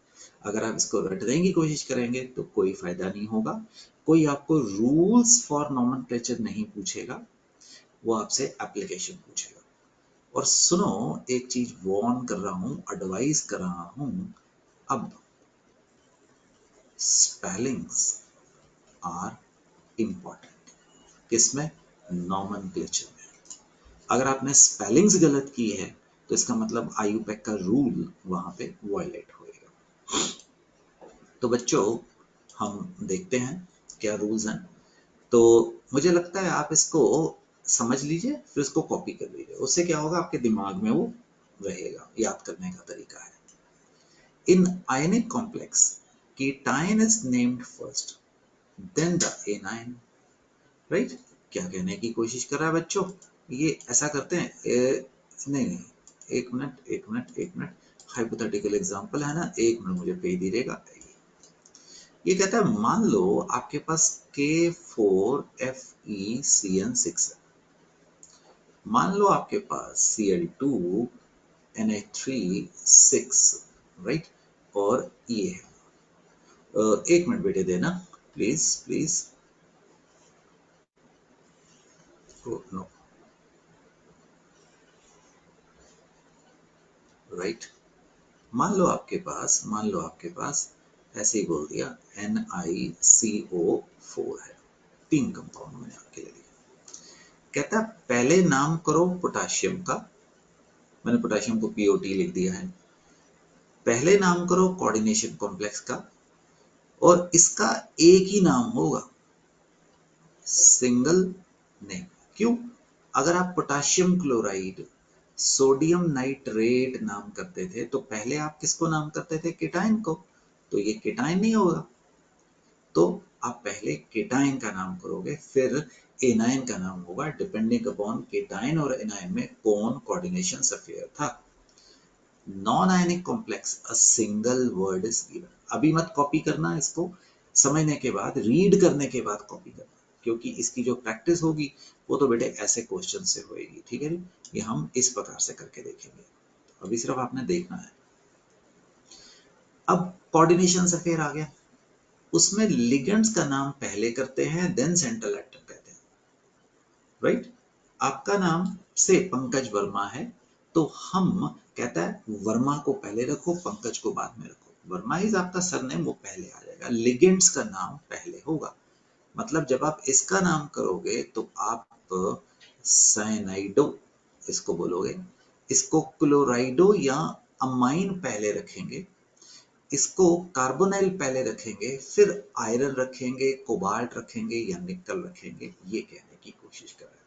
अगर आप इसको रटने की कोशिश करेंगे तो कोई फायदा नहीं होगा। कोई आपको रूल्स फॉर नोमेनक्लेचर नहीं पूछेगा, वो आपसे एप्लीकेशन पूछेगा। और सुनो, एक चीज वार्न कर रहा हूं, एडवाइस कर रहा हूं, अब स्पेलिंग्स आर इंपॉर्टेंट। किसमें? नोमेनक्लेचर में। अगर आपने स्पेलिंग्स गलत की है तो इसका मतलब आईयूपैक का रूल वहां पे वायलेट होएगा। तो बच्चों, हम देखते हैं क्या रूल्स हैं। तो मुझे लगता है आप इसको समझ लीजिए, फिर इसको कॉपी कर लीजिए, उससे क्या होगा आपके दिमाग में वो रहेगा, याद करने का तरीका है। In ionic complex, cation is named first, then the anion, right? क्या कहने की कोशिश कर रहा है बच्चों? ये ऐसा करते हैं, नहीं, एक मिनट, हाइपोथेटिकल एग्जांपल है ना, एक मिनट मुझे भेज दीजिएगा। ये कहता है मान लो आपके पास K4FeCN6 है, मान लो आपके पास Cl2Na36, राइट? और ये है, एक मिनट बेटे देना, प्लीज। No, right? मान लो आपके पास ऐसे ही बोल दिया NiCO4 है, 3 कंपाउंड मैंने आपके लिए लिया। कहता है पहले नाम करो पोटाशियम का, मैंने पोटाशियम को POT लिख दिया है। पहले नाम करो कोऑर्डिनेशन कॉम्प्लेक्स का, और इसका एक ही नाम होगा, सिंगल नेम। क्यों? अगर आप पोटाशियम क्लोराइड, सोडियम नाइट्रेट नाम करते थे तो पहले आप किसको नाम करते थे? केटाइन को, तो ये केटाइन नहीं होगा। तो आप पहले केटाइन का नाम करोगे, फिर एनाइन का नाम होगा, डिपेंडिंग अपॉन केटाइन और एनाइन में कौन कोऑर्डिनेशन अफेयर था। Non ionic complex, a single word is given. अभी मत कॉपी करना, इसको समझने के बाद, रीड करने के बाद कॉपी करना, क्योंकि इसकी जो प्रैक्टिस होगी वो तो बेटे ऐसे क्वेश्चन से होएगी, ठीक है जी? ये हम इस प्रकार से करके देखेंगे, तो अभी सिर्फ आपने देखना है। अब कोऑर्डिनेशन अफेयर आ गया, उसमें लिगेंड्स का नाम पहले करते हैं, देन सेंट्रल एटम कहते हैं, राइट? आपका नाम से पंकज वर्मा है, तो हम कहता है वर्मा को पहले रखो, पंकज को बाद में रखो। वर्मा इज आपका सरनेम, वो पहले आ जाएगा, लिगेंड्स का नाम पहले होगा। मतलब जब आप इसका नाम करोगे तो आप साइनाइडो इसको बोलोगे, इसको क्लोराइडो या अमाइन पहले रखेंगे, इसको कार्बोनाइल पहले रखेंगे, फिर आयरन रखेंगे, कोबाल्ट रखेंगे या निकल रखेंगे, ये कहने की कोशिश कर रहे हैं।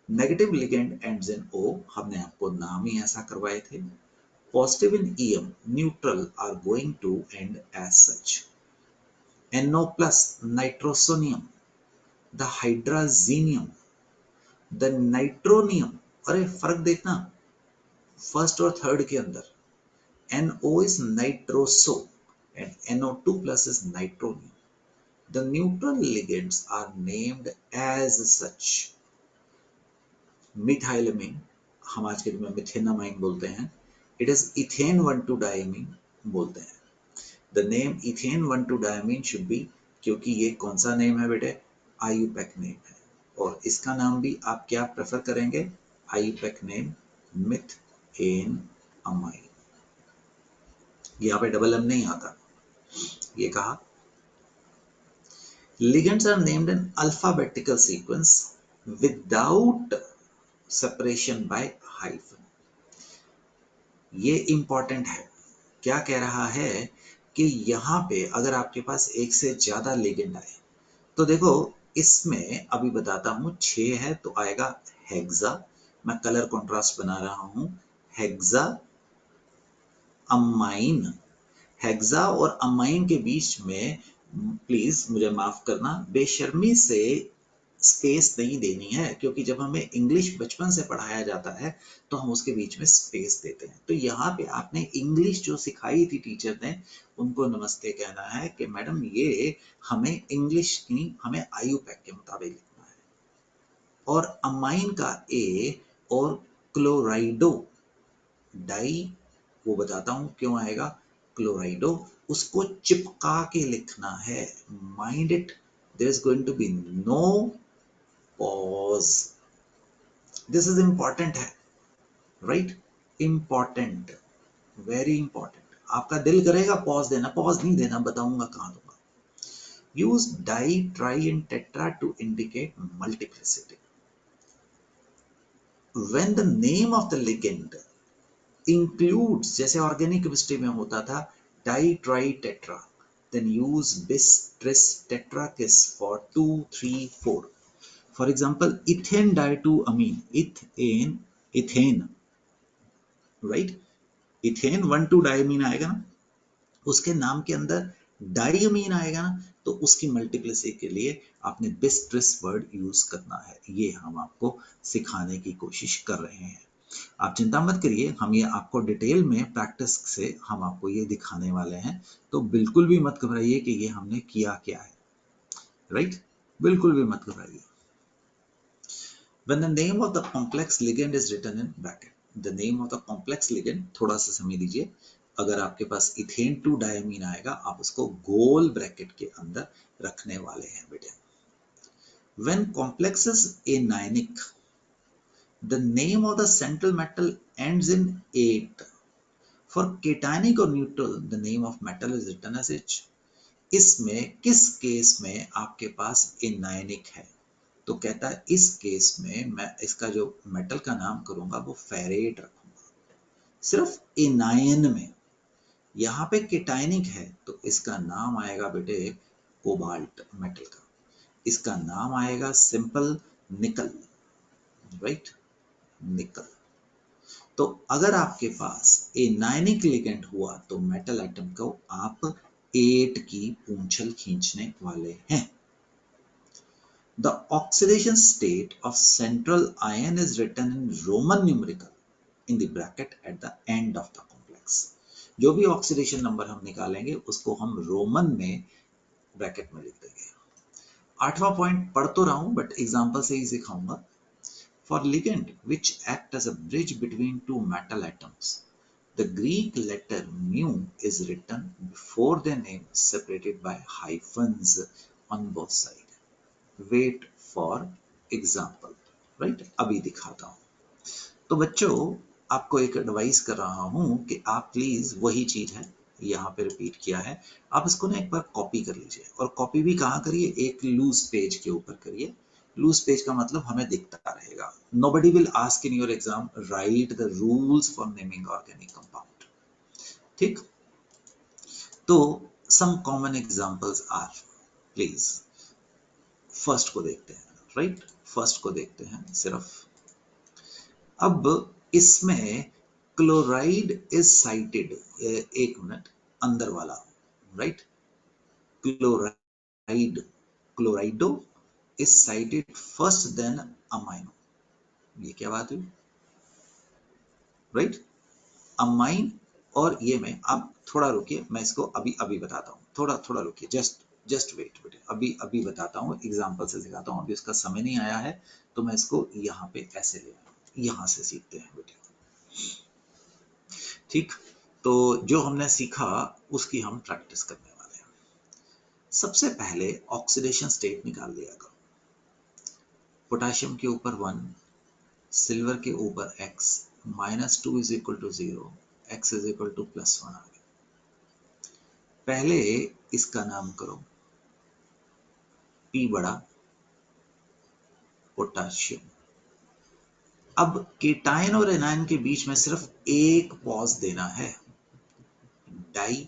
Negative ligand ends in O, हमने आपको नाम ही ऐसा करवाए थे। Positive in ium, neutral are going to end as such. NO plus nitrosonium, the hydrazinium, the nitronium. अरे फर्क देखना फर्स्ट और थर्ड के अंदर, NO is nitroso and NO2 plus is nitronium. The neutral ligands are named as such. मिथाइलमीन हम आज के दिन में मिथेनामाइन बोलते हैं, इट इज इथेन 1,2-diamine बोलते हैं। The name ethane 1,2-diamine should be, क्योंकि ये कौन सा नेम है बेटे, आईयूपैक नेम है, और इसका नाम भी आप क्या प्रेफर करेंगे, आईयूपैक नेम मिथेन अमाइन। यहाँ पे डबल एम नहीं आता, ये कहा। Ligands are named in alphabetical sequence without separation by hyphen. ये इंपॉर्टेंट है। क्या कह रहा है कि यहाँ पे अगर आपके पास एक से ज्यादा लिगेंड आए तो देखो इसमें अभी बताता हूँ, 6 है तो आएगा हेक्सा, मैं कलर कॉन्ट्रास्ट बना रहा हूँ, हेक्सा अमाइन। हेक्सा और अमाइन के बीच में प्लीज मुझे माफ करना, बेशर्मी से स्पेस नहीं देनी है, क्योंकि जब हमें इंग्लिश बचपन से पढ़ाया जाता है तो हम उसके बीच में स्पेस देते हैं। तो यहाँ पे आपने इंग्लिश जो सिखाई थी टीचर ने, उनको नमस्ते कहना है कि मैडम ये हमें इंग्लिश की, हमें आईयूपैक के मुताबिक लिखना है। और अमाइन का ए और क्लोराइडो डाई, वो बताता हूं क्यों आएगा क्लोराइडो, उसको चिपका के लिखना है। Mind it, there is going to be no pause. This is important है, राइट, इंपॉर्टेंट, वेरी इंपॉर्टेंट। आपका दिल करेगा पॉज देना, पॉज नहीं देना, बताऊंगा कहां दूंगा। Use di, tri and tetra to indicate multiplicity. When the name of the ligand includes, जैसे ऑर्गेनिक केमिस्ट्री में होता था di tri tetra, then use bis tris tetra kiss for 2 3 4. For example, ethane diethylamine, ethane, right, ethane 1,2-diamine आएगा ना, उसके नाम के अंदर डाइअमीन आएगा ना, तो उसकी मल्टीप्लिसिटी के लिए आपने बिस ट्रिस वर्ड यूज करना है। ये हम आपको सिखाने की कोशिश कर रहे हैं। आप चिंता मत करिए, हम ये आपको डिटेल में प्रैक्टिस से हम आपको ये दिखाने वाले हैं, तो बिल्कुल भी मत घबराइए कि ये हमने किया क्या है, राइट, बिल्कुल भी मत घबराइए। When the name of the complex ligand is written in bracket, the name of the complex ligand, थोड़ा सा समझ लीजिए, अगर आपके पास इथेन 2-diamine आएगा, आप उसको गोल ब्रैकेट के अंदर रखने वाले हैं बेटे। When complex is anionic, the name of the central metal ends in 8. For cationic or neutral, the name of metal is written as H. इसमें किस केस में आपके पास एनायनिक है, तो कहता है इस केस में मैं इसका जो मेटल का नाम करूंगा वो फेरेट रखूंगा, सिर्फ एनायन में। यहाँ पे केटायनिक है तो इसका नाम आएगा बेटे कोबाल्ट मेटल का, इसका नाम आएगा सिंपल निकल, राइट, निकल। तो अगर आपके पास एनायनिक लिगेंड हुआ तो मेटल एटम को आप 8 की पूंछल खींचने वाले हैं। The oxidation state of central ion is written in Roman numeral in the bracket at the end of the complex. जो भी ऑक्सीडेशन नंबर हम निकालेंगे उसको हम रोमन में ब्रैकेट में लिख देंगे। 8वां पॉइंट पढ़ तो रहा हूं बट एग्जांपल से ही सिखाऊंगा। For ligand which act as a bridge between two metal atoms, the Greek letter mu is written before their name separated by hyphens on both sides. Wait for example, right? अभी दिखाता हूं। तो बच्चों आपको एक एडवाइस कर रहा हूं कि आप प्लीज वही चीज है यहाँ पे रिपीट किया है, आप इसको ना एक बार कॉपी कर लीजिए, और कॉपी भी कहाँ करिए, एक लूज पेज के ऊपर करिए। लूज पेज का मतलब हमें दिखता रहेगा। Nobody will ask in your exam right the rules for naming organic compound. ठीक, तो some common examples are, please first को देखते हैं, राइट, फर्स्ट को देखते हैं सिर्फ। अब इसमें क्लोराइड इज साइटेड, एक मिनट, अंदर वाला, right, chloride, chlorido is cited first then amino. ये क्या बात हुई, राइट, अमाइन और ये में, आप थोड़ा रुकिए, मैं इसको अभी अभी बताता हूँ, थोड़ा थोड़ा रुकिए, जस्ट वेट बेटे, अभी अभी बताता हूँ, एग्जाम्पल से सिखाता हूँ, अभी उसका समय नहीं आया है, तो मैं इसको यहाँ पे ऐसे ले आया, यहाँ से सीखते हैं बेटे। ठीक, तो जो हमने सीखा उसकी हम प्रैक्टिस करने वाले हैं। सबसे पहले ऑक्सीडेशन स्टेट निकाल लिया करो। पोटाशियम के ऊपर 1, सिल्वर के ऊपर x, -2 is equal to 0, x is equal to +1 आ गया। पहले इसका नाम करो P बड़ा, पोटाशियम। अब केटायन और एनायन के बीच में सिर्फ एक पॉज देना है, डाई,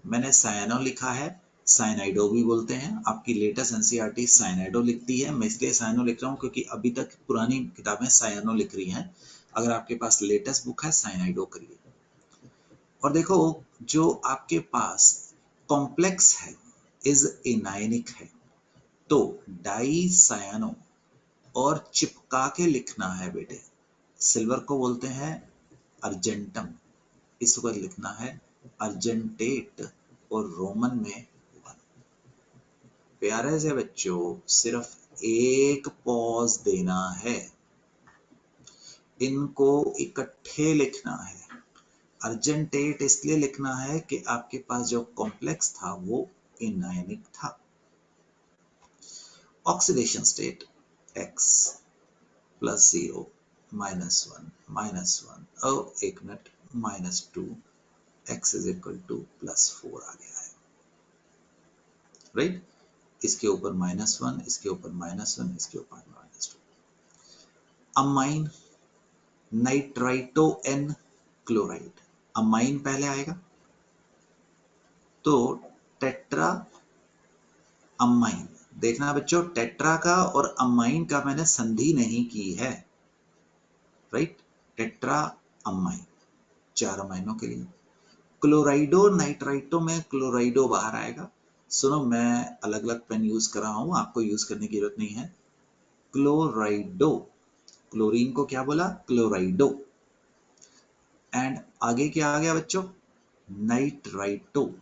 मैंने साइनो लिखा है, साइनाइडो भी बोलते हैं, आपकी लेटेस्ट एनसीईआरटी साइनाइडो लिखती है, मैं इसलिए साइनो लिख रहा हूँ क्योंकि अभी तक पुरानी किताबें साइनो लिख रही हैं। अगर आपके पास लेटेस्ट बुक है साइनाइडो करिए। और देखो, जो आपके पास कॉम्प्लेक्स है इज एनायनिक है, तो डाई साइनो और चिपका के लिखना है बेटे। सिल्वर को बोलते हैं अर्जेंटम, इसको लिखना है अर्जेंटेट, और रोमन में 1। प्यारे से बच्चों, सिर्फ एक पॉज देना है, इनको इकट्ठे लिखना है। अर्जेंटेट इसलिए लिखना है कि आपके पास जो कॉम्प्लेक्स था वो एनायनिक था। ऑक्सीडेशन स्टेट x +0 -1 -1, और एक minute, -2, x is equal to +4 आ गया है, राइट, इसके ऊपर -1, इसके ऊपर -1, इसके ऊपर -2। Amine, nitrito N chloride, amine पहले आएगा, तो टेट्रा अमाइन। देखना बच्चों, टेट्रा का और अमाइन का मैंने संधि नहीं की है, राइट, टेट्रा अमाइन, 4 अमाइनों के लिए। क्लोराइडो नाइट्राइटो में क्लोराइडो बाहर आएगा। सुनो, मैं अलग अलग पेन यूज कर रहा हूं, आपको यूज करने की जरूरत नहीं है। क्लोराइडो, क्लोरीन को क्या बोला, क्लोराइडो। एंड आगे क्या आ गया बच्चों, नाइट्राइटो,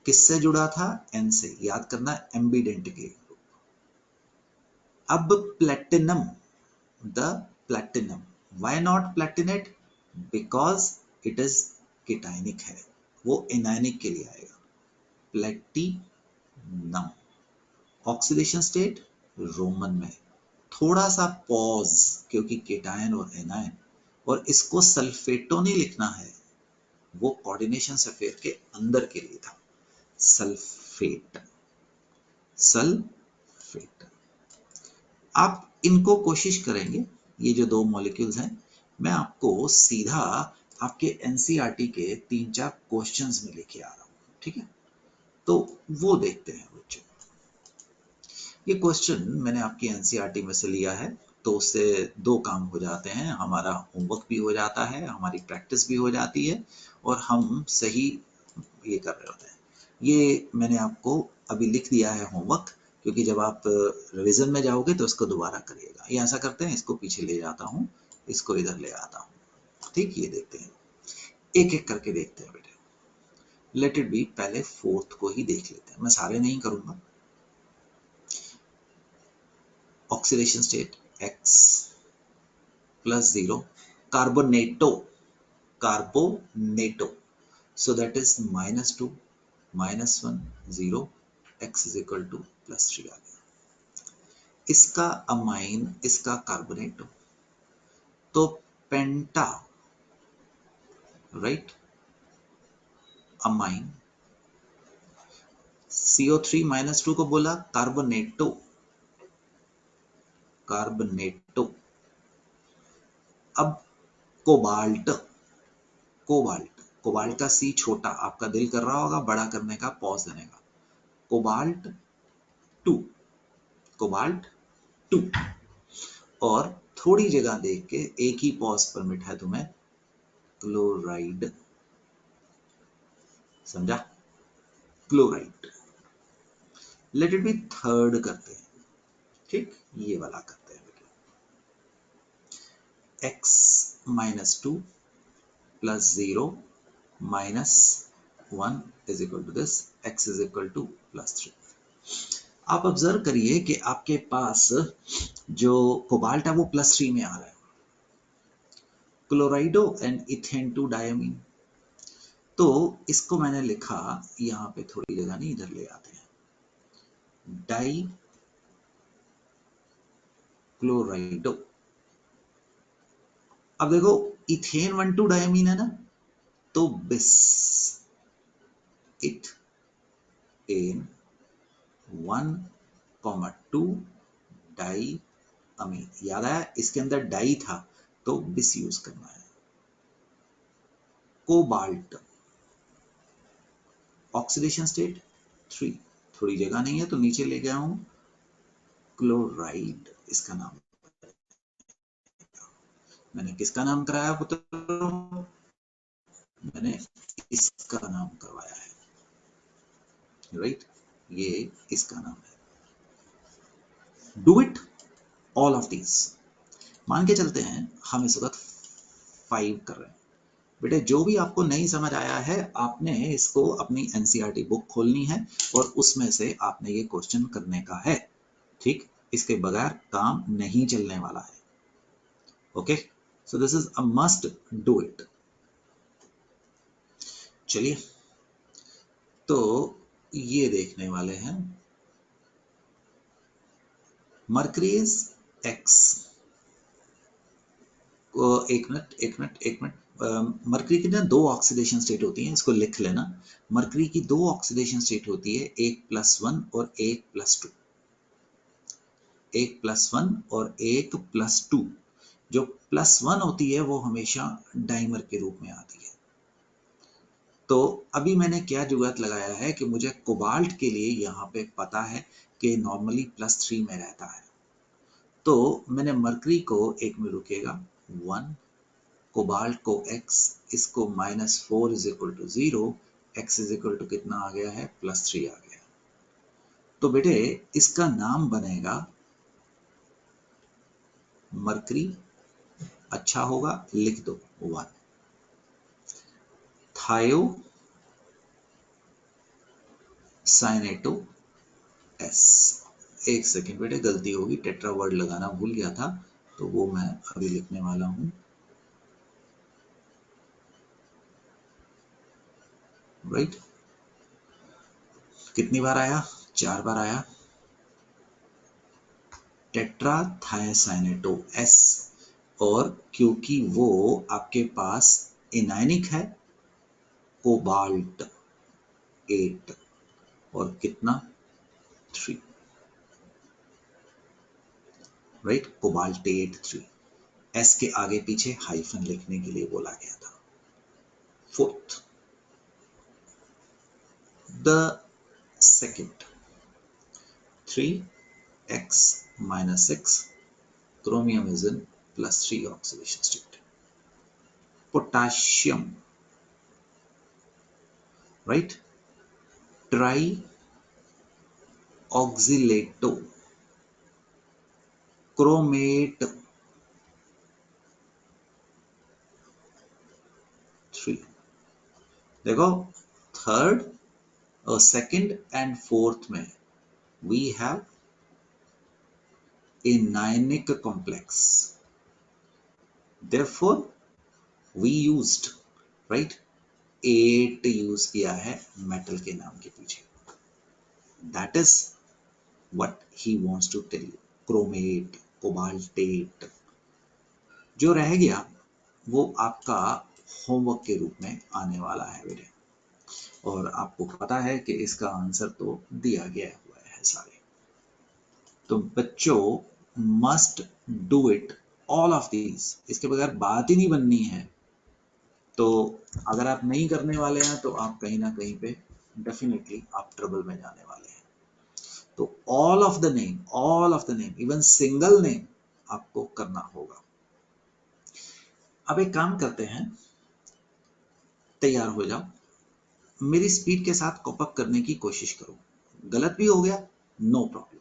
किससे जुड़ा था, एन से, याद करना, एम्बिडेंट के। अब platinum, the platinum, why not platinate, because it is cationic है, वो एनायनिक के लिए आएगा, प्लेटिनम। ऑक्सीडेशन स्टेट रोमन में, थोड़ा सा पॉज, क्योंकि केटायन और एनायन, और इसको सल्फेटो नहीं लिखना है, वो कोऑर्डिनेशन अफेयर के अंदर के लिए था, सल्फेट, सल्फेट। आप इनको कोशिश करेंगे, ये जो 2 मॉलिक्यूल्स हैं, मैं आपको सीधा आपके एनसीईआरटी के 3-4 क्वेश्चंस में लेके आ रहा हूँ, ठीक है, तो वो देखते हैं बच्चों। ये क्वेश्चन मैंने आपकी एनसीईआरटी में से लिया है, तो उससे 2 काम हो जाते हैं, हमारा होमवर्क भी हो जाता है, हमारी प्रैक्टिस भी हो जाती है, और हम सही ये कर रहे होते हैं। ये मैंने आपको अभी लिख दिया है होमवर्क, क्योंकि जब आप रिवीजन में जाओगे तो इसको दोबारा करिएगा। ये ऐसा करते हैं, इसको पीछे ले जाता हूँ, इसको इधर ले आता हूँ, ठीक, ये देखते हैं, एक एक करके देखते हैं बेटे। लेट इट बी, पहले 4th को ही देख लेते हैं, मैं सारे नहीं करूंगा। Oxidation state x +0, कार्बोनेटो, कार्बोनेटो, so that is -2 -1 0, x is equal to +3 आ गया। इसका अमाइन, इसका कार्बोनेटो, तो पेंटा, राइट, अमाइन। CO3 - 2 को बोला कार्बोनेटो, कार्बोनेटो। अब कोबाल्ट, कोबाल्ट, कोबाल्ट का सी छोटा, आपका दिल कर रहा होगा बड़ा करने का, पॉज देने का। Cobalt 2, cobalt 2। और थोड़ी जगह देख के एक ही पॉज परमिट है तुम्हें, क्लोराइड, समझा, chloride. Let it be third करते हैं, ठीक, ये वाला करते हैं बेटा। x-2 plus 0 minus 1 is equal to this, x is equal to +3। आप ऑब्जर्व करिए कि आपके पास जो कोबाल्ट है वो +3 में आ रहा है, क्लोराइडो एंड इथेन 2 डायमीन। तो इसको मैंने लिखा, यहां पे थोड़ी जगह नहीं, इधर ले आते हैं, डाई क्लोराइडो। अब देखो इथेन 1,2 डायमीन है ना, तो बिस, इट एन 1,2 डाई अमीन। याद आया, इसके अंदर डाई था तो बिस यूज करना है। कोबाल्ट, ऑक्सीडेशन स्टेट 3, थोड़ी जगह नहीं है तो नीचे ले गया हूं, क्लोराइड इसका नाम। मैंने किसका नाम कराया पुत्र? मैंने इसका नाम करवाया है, राइट, ये इसका नाम है। Do it all of these. मान के चलते हैं हम इस वक्त 5 कर रहे हैं। बेटे जो भी आपको नहीं समझ आया है, आपने इसको अपनी एनसीईआरटी बुक खोलनी है और उसमें से आपने ये क्वेश्चन करने का है, ठीक, इसके बगैर काम नहीं चलने वाला है। Okay, so this is a must do it. चलिए, तो ये देखने वाले हैं, मर्करी इज एक्स। एक मिनट एक मिनट एक मिनट, मर्करी की ना 2 ऑक्सीडेशन स्टेट होती हैं, इसको लिख लेना। मर्करी की 2 ऑक्सीडेशन स्टेट होती है, एक +1 और एक +2, एक +1 और एक +2। जो +1 होती है वो हमेशा डाइमर के रूप में आती है। तो अभी मैंने क्या जुगात लगाया है कि मुझे कोबाल्ट के लिए यहाँ पे पता है कि नॉर्मली +3 में रहता है, तो मैंने मर्करी को एक में रुकेगा 1, कोबाल्ट को x, इसको -4 is equal to 0, x is equal to कितना आ गया है, +3 आ गया। तो बेटे इसका नाम बनेगा मर्करी, अच्छा होगा लिख दो 1, थायो साइनेटो S। एक सेकेंड बेटे, गलती होगी, टेट्रा वर्ड लगाना भूल गया था, तो वो मैं अभी लिखने वाला हूं, राइट। कितनी बार आया? 4 बार आया, टेट्रा थायोसाइनेटो S। और क्योंकि वो आपके पास इनायनिक है, कोबाल्ट 8 और कितना 3, राइट, कोबाल्ट 8 3। S के आगे पीछे हाइफन लिखने के लिए बोला गया था। Fourth, the second 3x - 6, chromium is in +3 oxidation state. Potassium, right, trioxylato, chromate 3। देखो थर्ड और सेकंड एंड फोर्थ में we have anionic complex, therefore we used, right, 8 use किया है मेटल के नाम के पीछे। That is what he wants to tell you, chromate, cobaltate, जो रह गया वो आपका होमवर्क के रूप में आने वाला है बेटे, और आपको पता है कि इसका आंसर तो दिया गया हुआ है सारे। तो बच्चों must do it all of these, इसके बगैर बात ही नहीं बननी है। तो अगर आप नहीं करने वाले हैं तो आप कहीं ना कहीं पे डेफिनेटली आप ट्रबल में जाने वाले हैं। तो all of the name, even single name आपको करना होगा। अब एक काम करते हैं, तैयार हो जाओ, मेरी स्पीड के साथ कॉप अप करने की कोशिश करो। गलत भी हो गया नो प्रॉब्लम,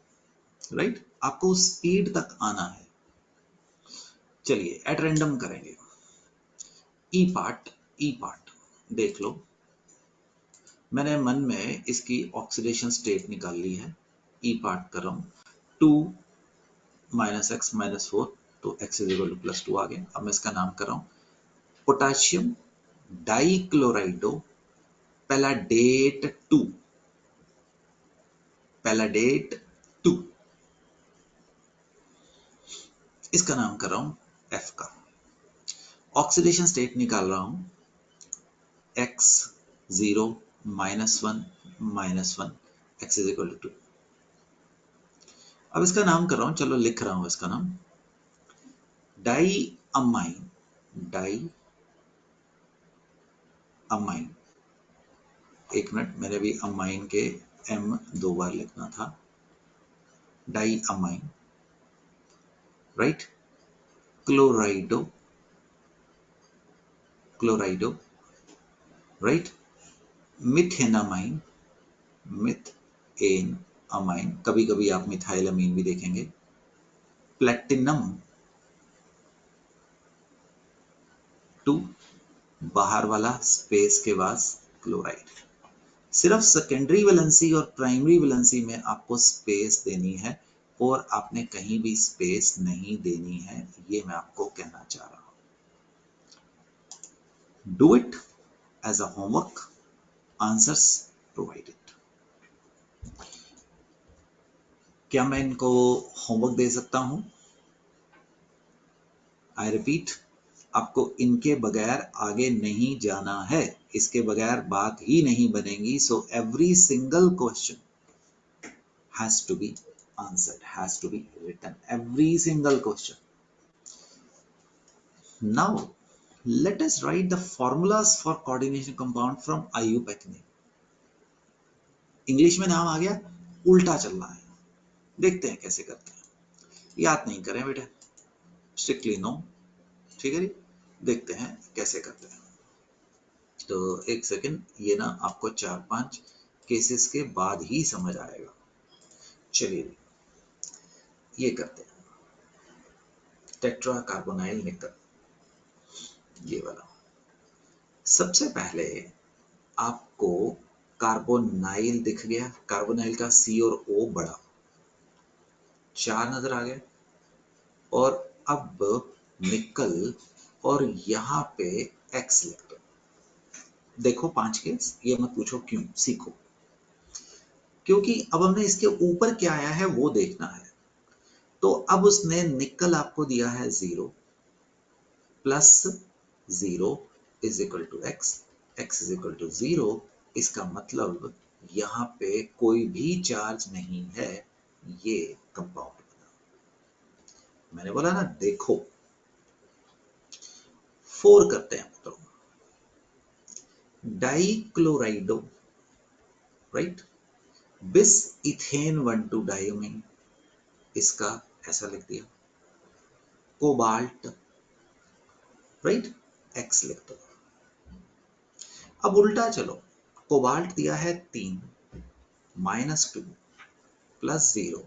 राइट? आपको स्पीड तक आना है। चलिए एट रैंडम करेंगे। ई पार्ट देख लो, मैंने मन में इसकी ऑक्सीडेशन स्टेट निकाल ली है। ई पार्ट कर रहा हूं, 2 -x -4, तो x इज इक्वल टू +2 आ गया। अब मैं इसका नाम कर रहा हूं पोटाशियम डाइक्लोराइडो पैलाडेट 2, पैलाडेट 2, इसका नाम कर रहा हूं F का। ऑक्सीडेशन स्टेट निकाल रहा हूं x 0 -1 -1, x is equal to 2। अब इसका नाम कर रहा हूं, चलो लिख रहा हूं इसका नाम डाई अमाइन। एक मिनट, मैंने भी अमाइन के m 2 बार लिखना था। Di amine, right? Chlorido, right? Methanamine, कभी कभी आप मिथाइलामीन भी देखेंगे। प्लेटिनम 2, बाहर वाला स्पेस के बाद क्लोराइड। सिर्फ सेकेंडरी वैलेंसी और प्राइमरी वैलेंसी में आपको स्पेस देनी है, और आपने कहीं भी स्पेस नहीं देनी है, ये मैं आपको कहना चाह रहा हूं। Do it as a homework, answers provided. क्या मैं इनको होमवर्क दे सकता हूं? आई रिपीट, आपको इनके बगैर आगे नहीं जाना है, इसके बगैर बात ही नहीं बनेगी। So every single question has to be answered, has to be written, every single question. Now let us write the formulas for coordination compound from IUPAC name. English में नाम आ गया, उल्टा चल रहा है, देखते हैं कैसे करते हैं। याद नहीं करें बेटे, स्ट्रिक्टली नो, ठीक है जी? देखते हैं कैसे करते हैं। तो एक सेकंड, ये ना आपको 4-5 केसेस के बाद ही समझ आएगा। चलिए ये करते हैं, टेट्रा कार्बोनाइल निकल, ये वाला। सबसे पहले आपको कार्बोनाइल दिख गया, कार्बोनाइल का C और O बड़ा 4 नजर आ गया, और अब निकल, और यहाँ पे X लिख दो। देखो 5 केस, ये मत पूछो क्यों, सीखो, क्योंकि अब हमने इसके ऊपर क्या आया है वो देखना है। तो अब उसने निकल आपको दिया है 0, +0 is equal to x, x is equal to 0। इसका मतलब यहाँ पे कोई भी चार्ज नहीं है, ये कंपाउंड बना। मैंने बोला ना, देखो 4 करते हैं तो डाइक्लोराइडो, राइट? बिस इथेन 1,2 डाइमीन, इसका ऐसा लिख दिया। Cobalt, right? x लिख दो। अब उल्टा चलो, कोबाल्ट दिया है 3, -2 +0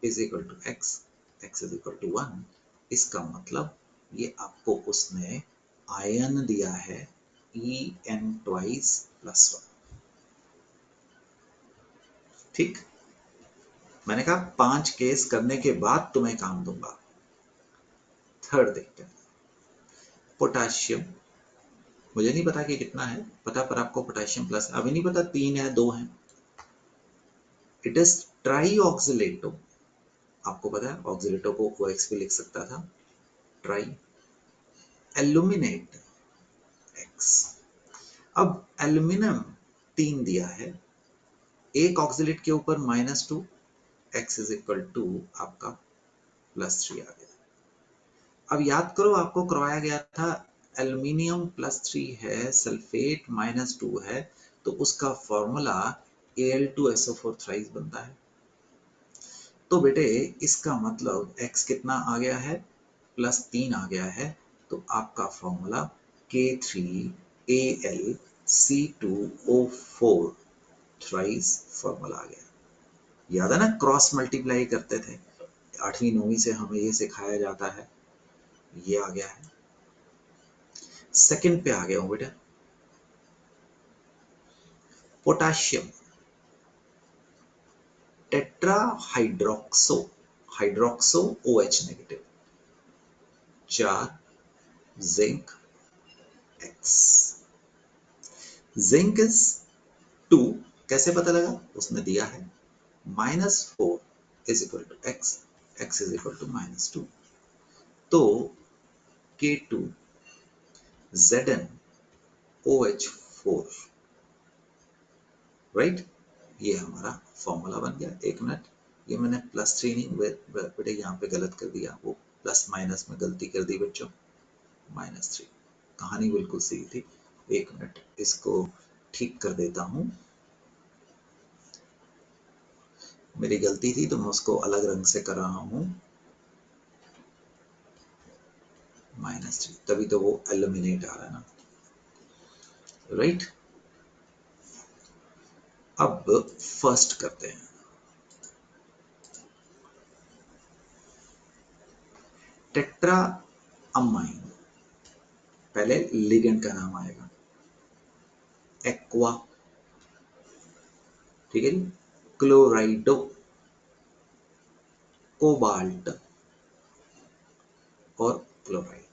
is equal to x, x is equal to 1। इसका मतलब ये आपको उसने आयन दिया है En ट्वाइस +1, ठीक? मैंने कहा 5 केस करने के बाद तुम्हें काम दूंगा। थर्ड देखते हैं, पोटाशियम। मुझे नहीं पता कि कितना है, पता पर आपको पोटाशियम प्लस, अभी नहीं पता 3 है 2 है। इट इज ट्राई ऑक्सिलेटो, आपको पता है ऑक्सिलेटो को OX भी लिख सकता था, ट्राई। Aluminate x। अब एल्यूमिनियम 3 दिया है, एक ऑक्सिलेट के ऊपर -2, x इज इक्वल टू आपका +3 आ गया। अब याद करो आपको करवाया गया था एल्यूमिनियम +3 है, सल्फेट -2 है, तो उसका फॉर्मूला Al2SO4 थ्राइस बनता है। तो बेटे इसका मतलब x कितना आ गया है, +3 आ गया है, तो आपका फॉर्मूला K3AlC2O4 थ्राइस फॉर्मूला आ गया। याद है ना, क्रॉस मल्टीप्लाई करते थे, 8वीं 9वीं से हमें ये सिखाया जाता है। ये आ गया है। सेकंड पे आ गया हूं बेटा, potassium tetra hydroxo, hydroxo OH negative, 4 zinc X। Zinc is 2, कैसे पता लगा, उसने दिया है -4 is equal to x, x is equal to -2, तो K2 ZnOH4, राइट। ये हमारा फॉर्मूला बन गया। एक मिनट, ये मैंने +3 नहीं बेटे यहाँ पे गलत कर दिया, वो प्लस माइनस में गलती कर दी बच्चों, -3, कहानी बिल्कुल सही थी। एक मिनट इसको ठीक कर देता हूँ, मेरी गलती थी तो मैं उसको अलग रंग से कर रहा हूँ, -3, तभी तो वो एल्यूमिनेट आ रहा है ना, राइट। अब फर्स्ट करते हैं, टेट्रा अमाइन, पहले लिगेंड का नाम आएगा, एक्वा, ठीक है जी, क्लोराइडो, कोबाल्ट और क्लोराइड।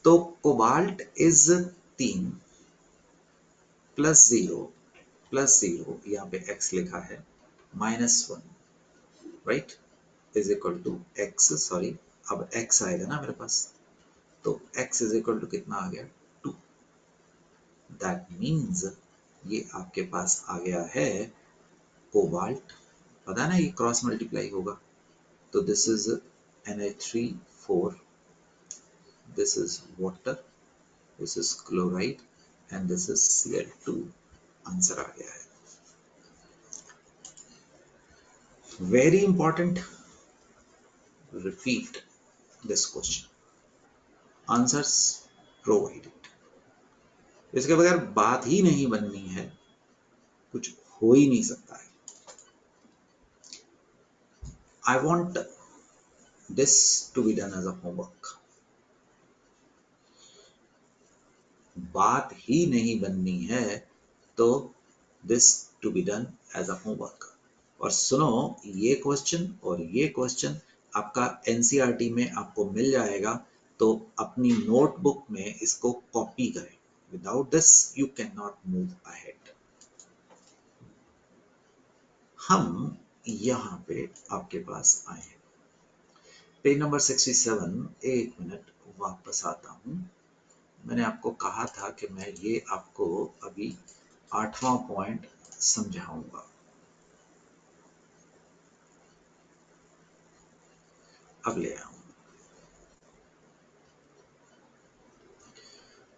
तो कोबाल्ट इज 3 +0 +0, यहाँ पे x लिखा है, -1, right, is equal to x, sorry अब x आएगा ना मेरे पास, तो x इज इक्वल टू कितना आ गया, 2। दैट मीन्स ये आपके पास आ गया है कोबाल्ट, पता है ना ये क्रॉस मल्टीप्लाई होगा, तो this is Na3 4, this is water, this is chloride and this is Cl2, answer आ गया है। Very important, repeat this question, answers provided, इसके बगैर बात ही नहीं बननी है, कुछ हो ही नहीं सकता है। I want this to be done as a homework, बात ही नहीं बननी है तो this to be done as a homework. और सुनो, ये क्वेश्चन और ये क्वेश्चन आपका एनसीईआरटी में आपको मिल जाएगा, तो अपनी नोटबुक में इसको कॉपी करें, without this you can not move ahead. हम यहाँ पे आपके पास आए हैं, पेज नंबर 67, एक मिनट वापस आता हूँ। मैंने आपको कहा था कि मैं ये आपको अभी 8वां पॉइंट समझाऊंगा, अब ले आऊं।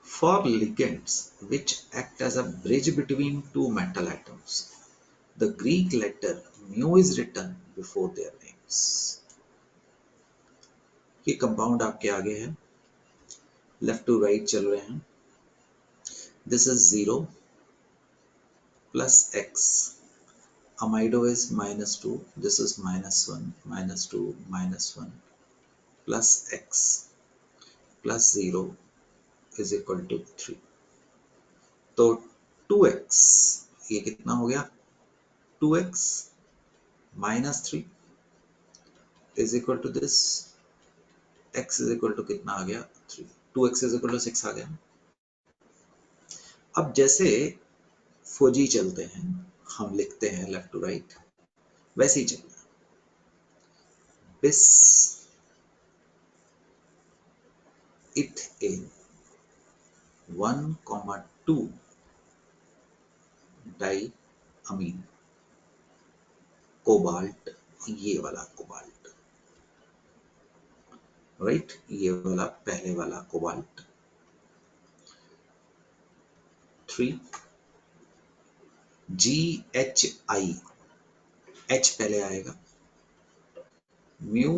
For ligands which act as a bridge between two metal atoms, the Greek letter mu is written before their names. ये कंपाउंड आपके आगे है, लेफ्ट टू राइट चल रहे हैं, this is 0 plus x, amido is -2, this is -1, -2, -1, plus x plus 0 is equal to 3, तो 2x, ये कितना हो गया, 2x -3 is equal to this, x is equal to कितना आ गया, 3, 2x is equal to 6 आ गया। अब जैसे फौजी चलते हैं, हम लिखते हैं लेफ्ट टू राइट, वैसे ही चलना, बिस इथेन 1,2 डाई अमीन कोबाल्ट, ये वाला कोबाल्ट, राइट, ये वाला पहले वाला कोबाल्ट। 3 GHI, H पहले आएगा, म्यू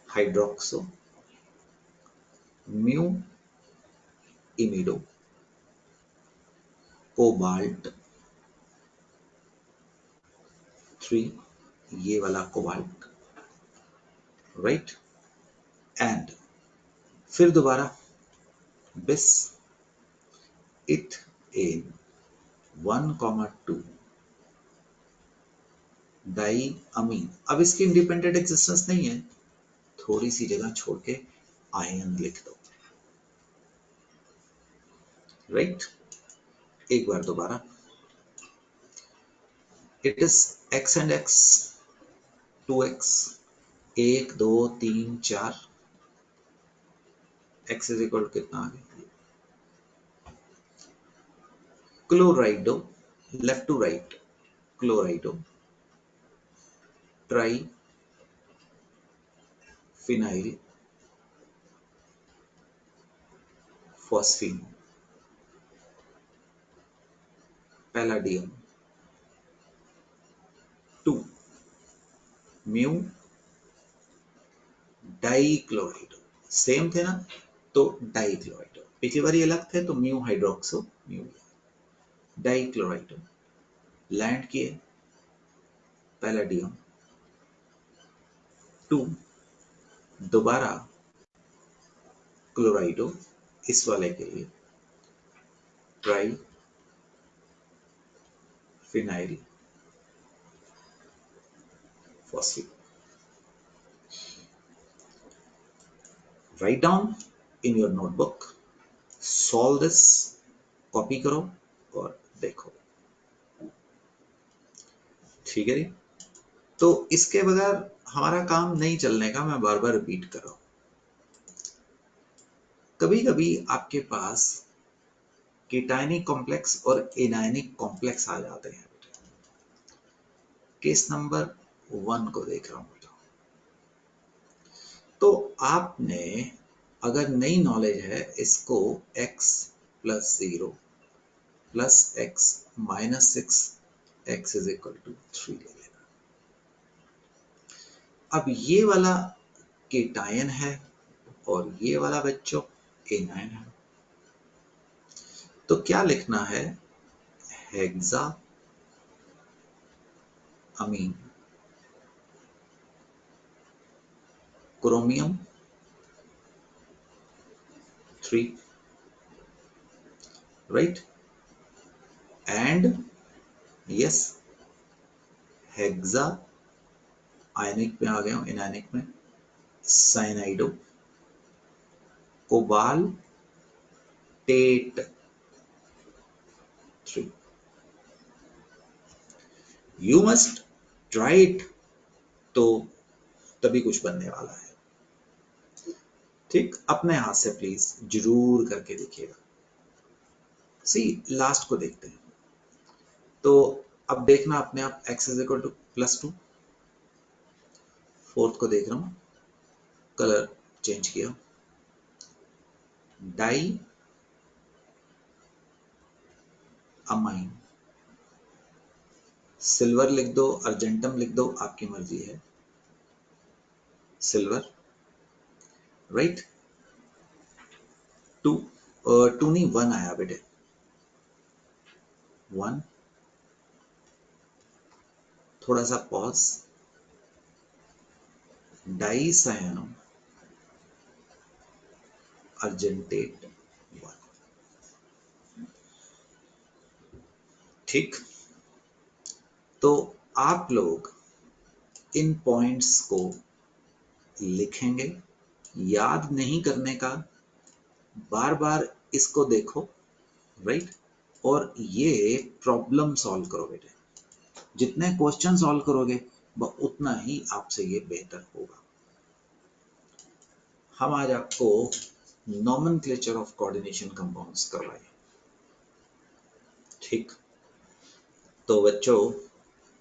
हाइड्रोक्सो, म्यू इमिडो कोबाल्ट 3, ये वाला कोबाल्ट, राइट। एंड फिर दोबारा बिस इथेन 1,2 डाई अमीन। अब इसकी इंडिपेंडेंट एक्सिस्टेंस नहीं है, थोड़ी सी जगह छोड़ के आयन लिख दो, राइट। एक बार दोबारा, it is x and x 2x 1 2 3 4, x is equal कितना आ गया, chlorido, left to right, chlorido triphenyl phosphine palladium 2 mu dichlorido, same थे ना, तो डाइक्लोराइडो, पिछली बार ये अलग थे तो म्यू हाइड्रोक्सो म्यू डाइक्लोराइडो, लैंड किए पैलाडियम 2, दोबारा क्लोराइडो, इस वाले के लिए try phenyl phosphate. Write down in your notebook, solve this, copy करो और देखो, ठीक है। तो इसके बगैर हमारा काम नहीं चलने का, मैं बार बार रिपीट कर रहा हूं। कभी कभी आपके पास केटायनिक कॉम्प्लेक्स और एनायनिक कॉम्प्लेक्स आ जाते हैं। केस नंबर 1 को देख रहा हूं बेटा। तो आपने अगर नई नॉलेज है, इसको x plus 0 plus x minus 6 x is equal to 3 ले लेना। अब ये वाला केटायन है और ये वाला बच्चों एनायन है, तो क्या लिखना है, hexaammine chromium 3, right, and yes hexa ionic में आ गया हूं, एनायनिक में cyanido cobaltate 3। You must try it, तो तभी कुछ बनने वाला है, ठीक। अपने हाथ से प्लीज जरूर करके देखिएगा। सी लास्ट को देखते हैं, तो अब देखना अपने आप x is equal to +2, fourth को देख रहा हूं, कलर चेंज किया, डाई अमाइन, सिल्वर लिख दो, अर्जेंटम लिख दो, आपकी मर्जी है, सिल्वर, राइट। 2 नहीं 1 आया बेटे, 1, थोड़ा सा पॉज, डाई सायनो अर्जेंटेट 1, ठीक। तो आप लोग इन पॉइंट्स को लिखेंगे, याद नहीं करने का, बार बार इसको देखो, राइट, और ये प्रॉब्लम सॉल्व करो बेटे। जितने क्वेश्चन सॉल्व करोगे उतना ही आपसे ये बेहतर होगा। हम आज आपको नॉमेनक्लेचर ऑफ कोऑर्डिनेशन कंपाउंड्स करवाएं। ठीक, तो बच्चों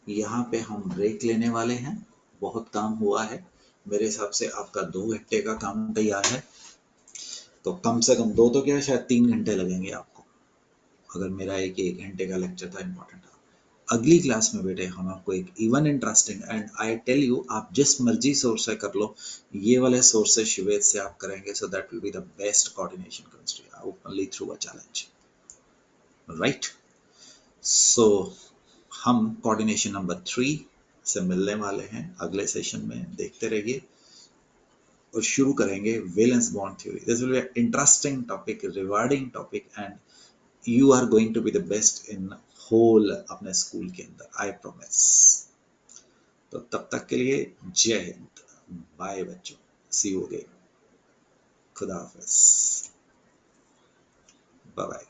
यहाँ पे हम ब्रेक लेने वाले हैं। बहुत काम हुआ है, मेरे हिसाब से आपका 2 घंटे का काम तैयार है। तो कम से कम 2 तो क्या, शायद 3 घंटे लगेंगे आपको, अगर मेरा एक 1 घंटे का लेक्चर था इम्पोर्टेंट था। अगली क्लास में बेटे हम आपको एक even interesting, and I tell you, आप जिस मर्जी सोर्स से कर लो, ये वाले सोर्स से शिवेद से आप करेंगे, so that will be the best coordination chemistry only through a challenge, right. So हम कोऑर्डिनेशन नंबर 3 से मिलने वाले हैं अगले सेशन में, देखते रहिए। और शुरू करेंगे valence bond theory. This will be an interesting topic, rewarding topic, and you are going to be the best in whole अपने स्कूल के अंदर, आई प्रोमिस। तो तब तक के लिए जय हिंद, बाय बच्चों, सी यू अगेन, खुदा हाफिज, बाय बाय।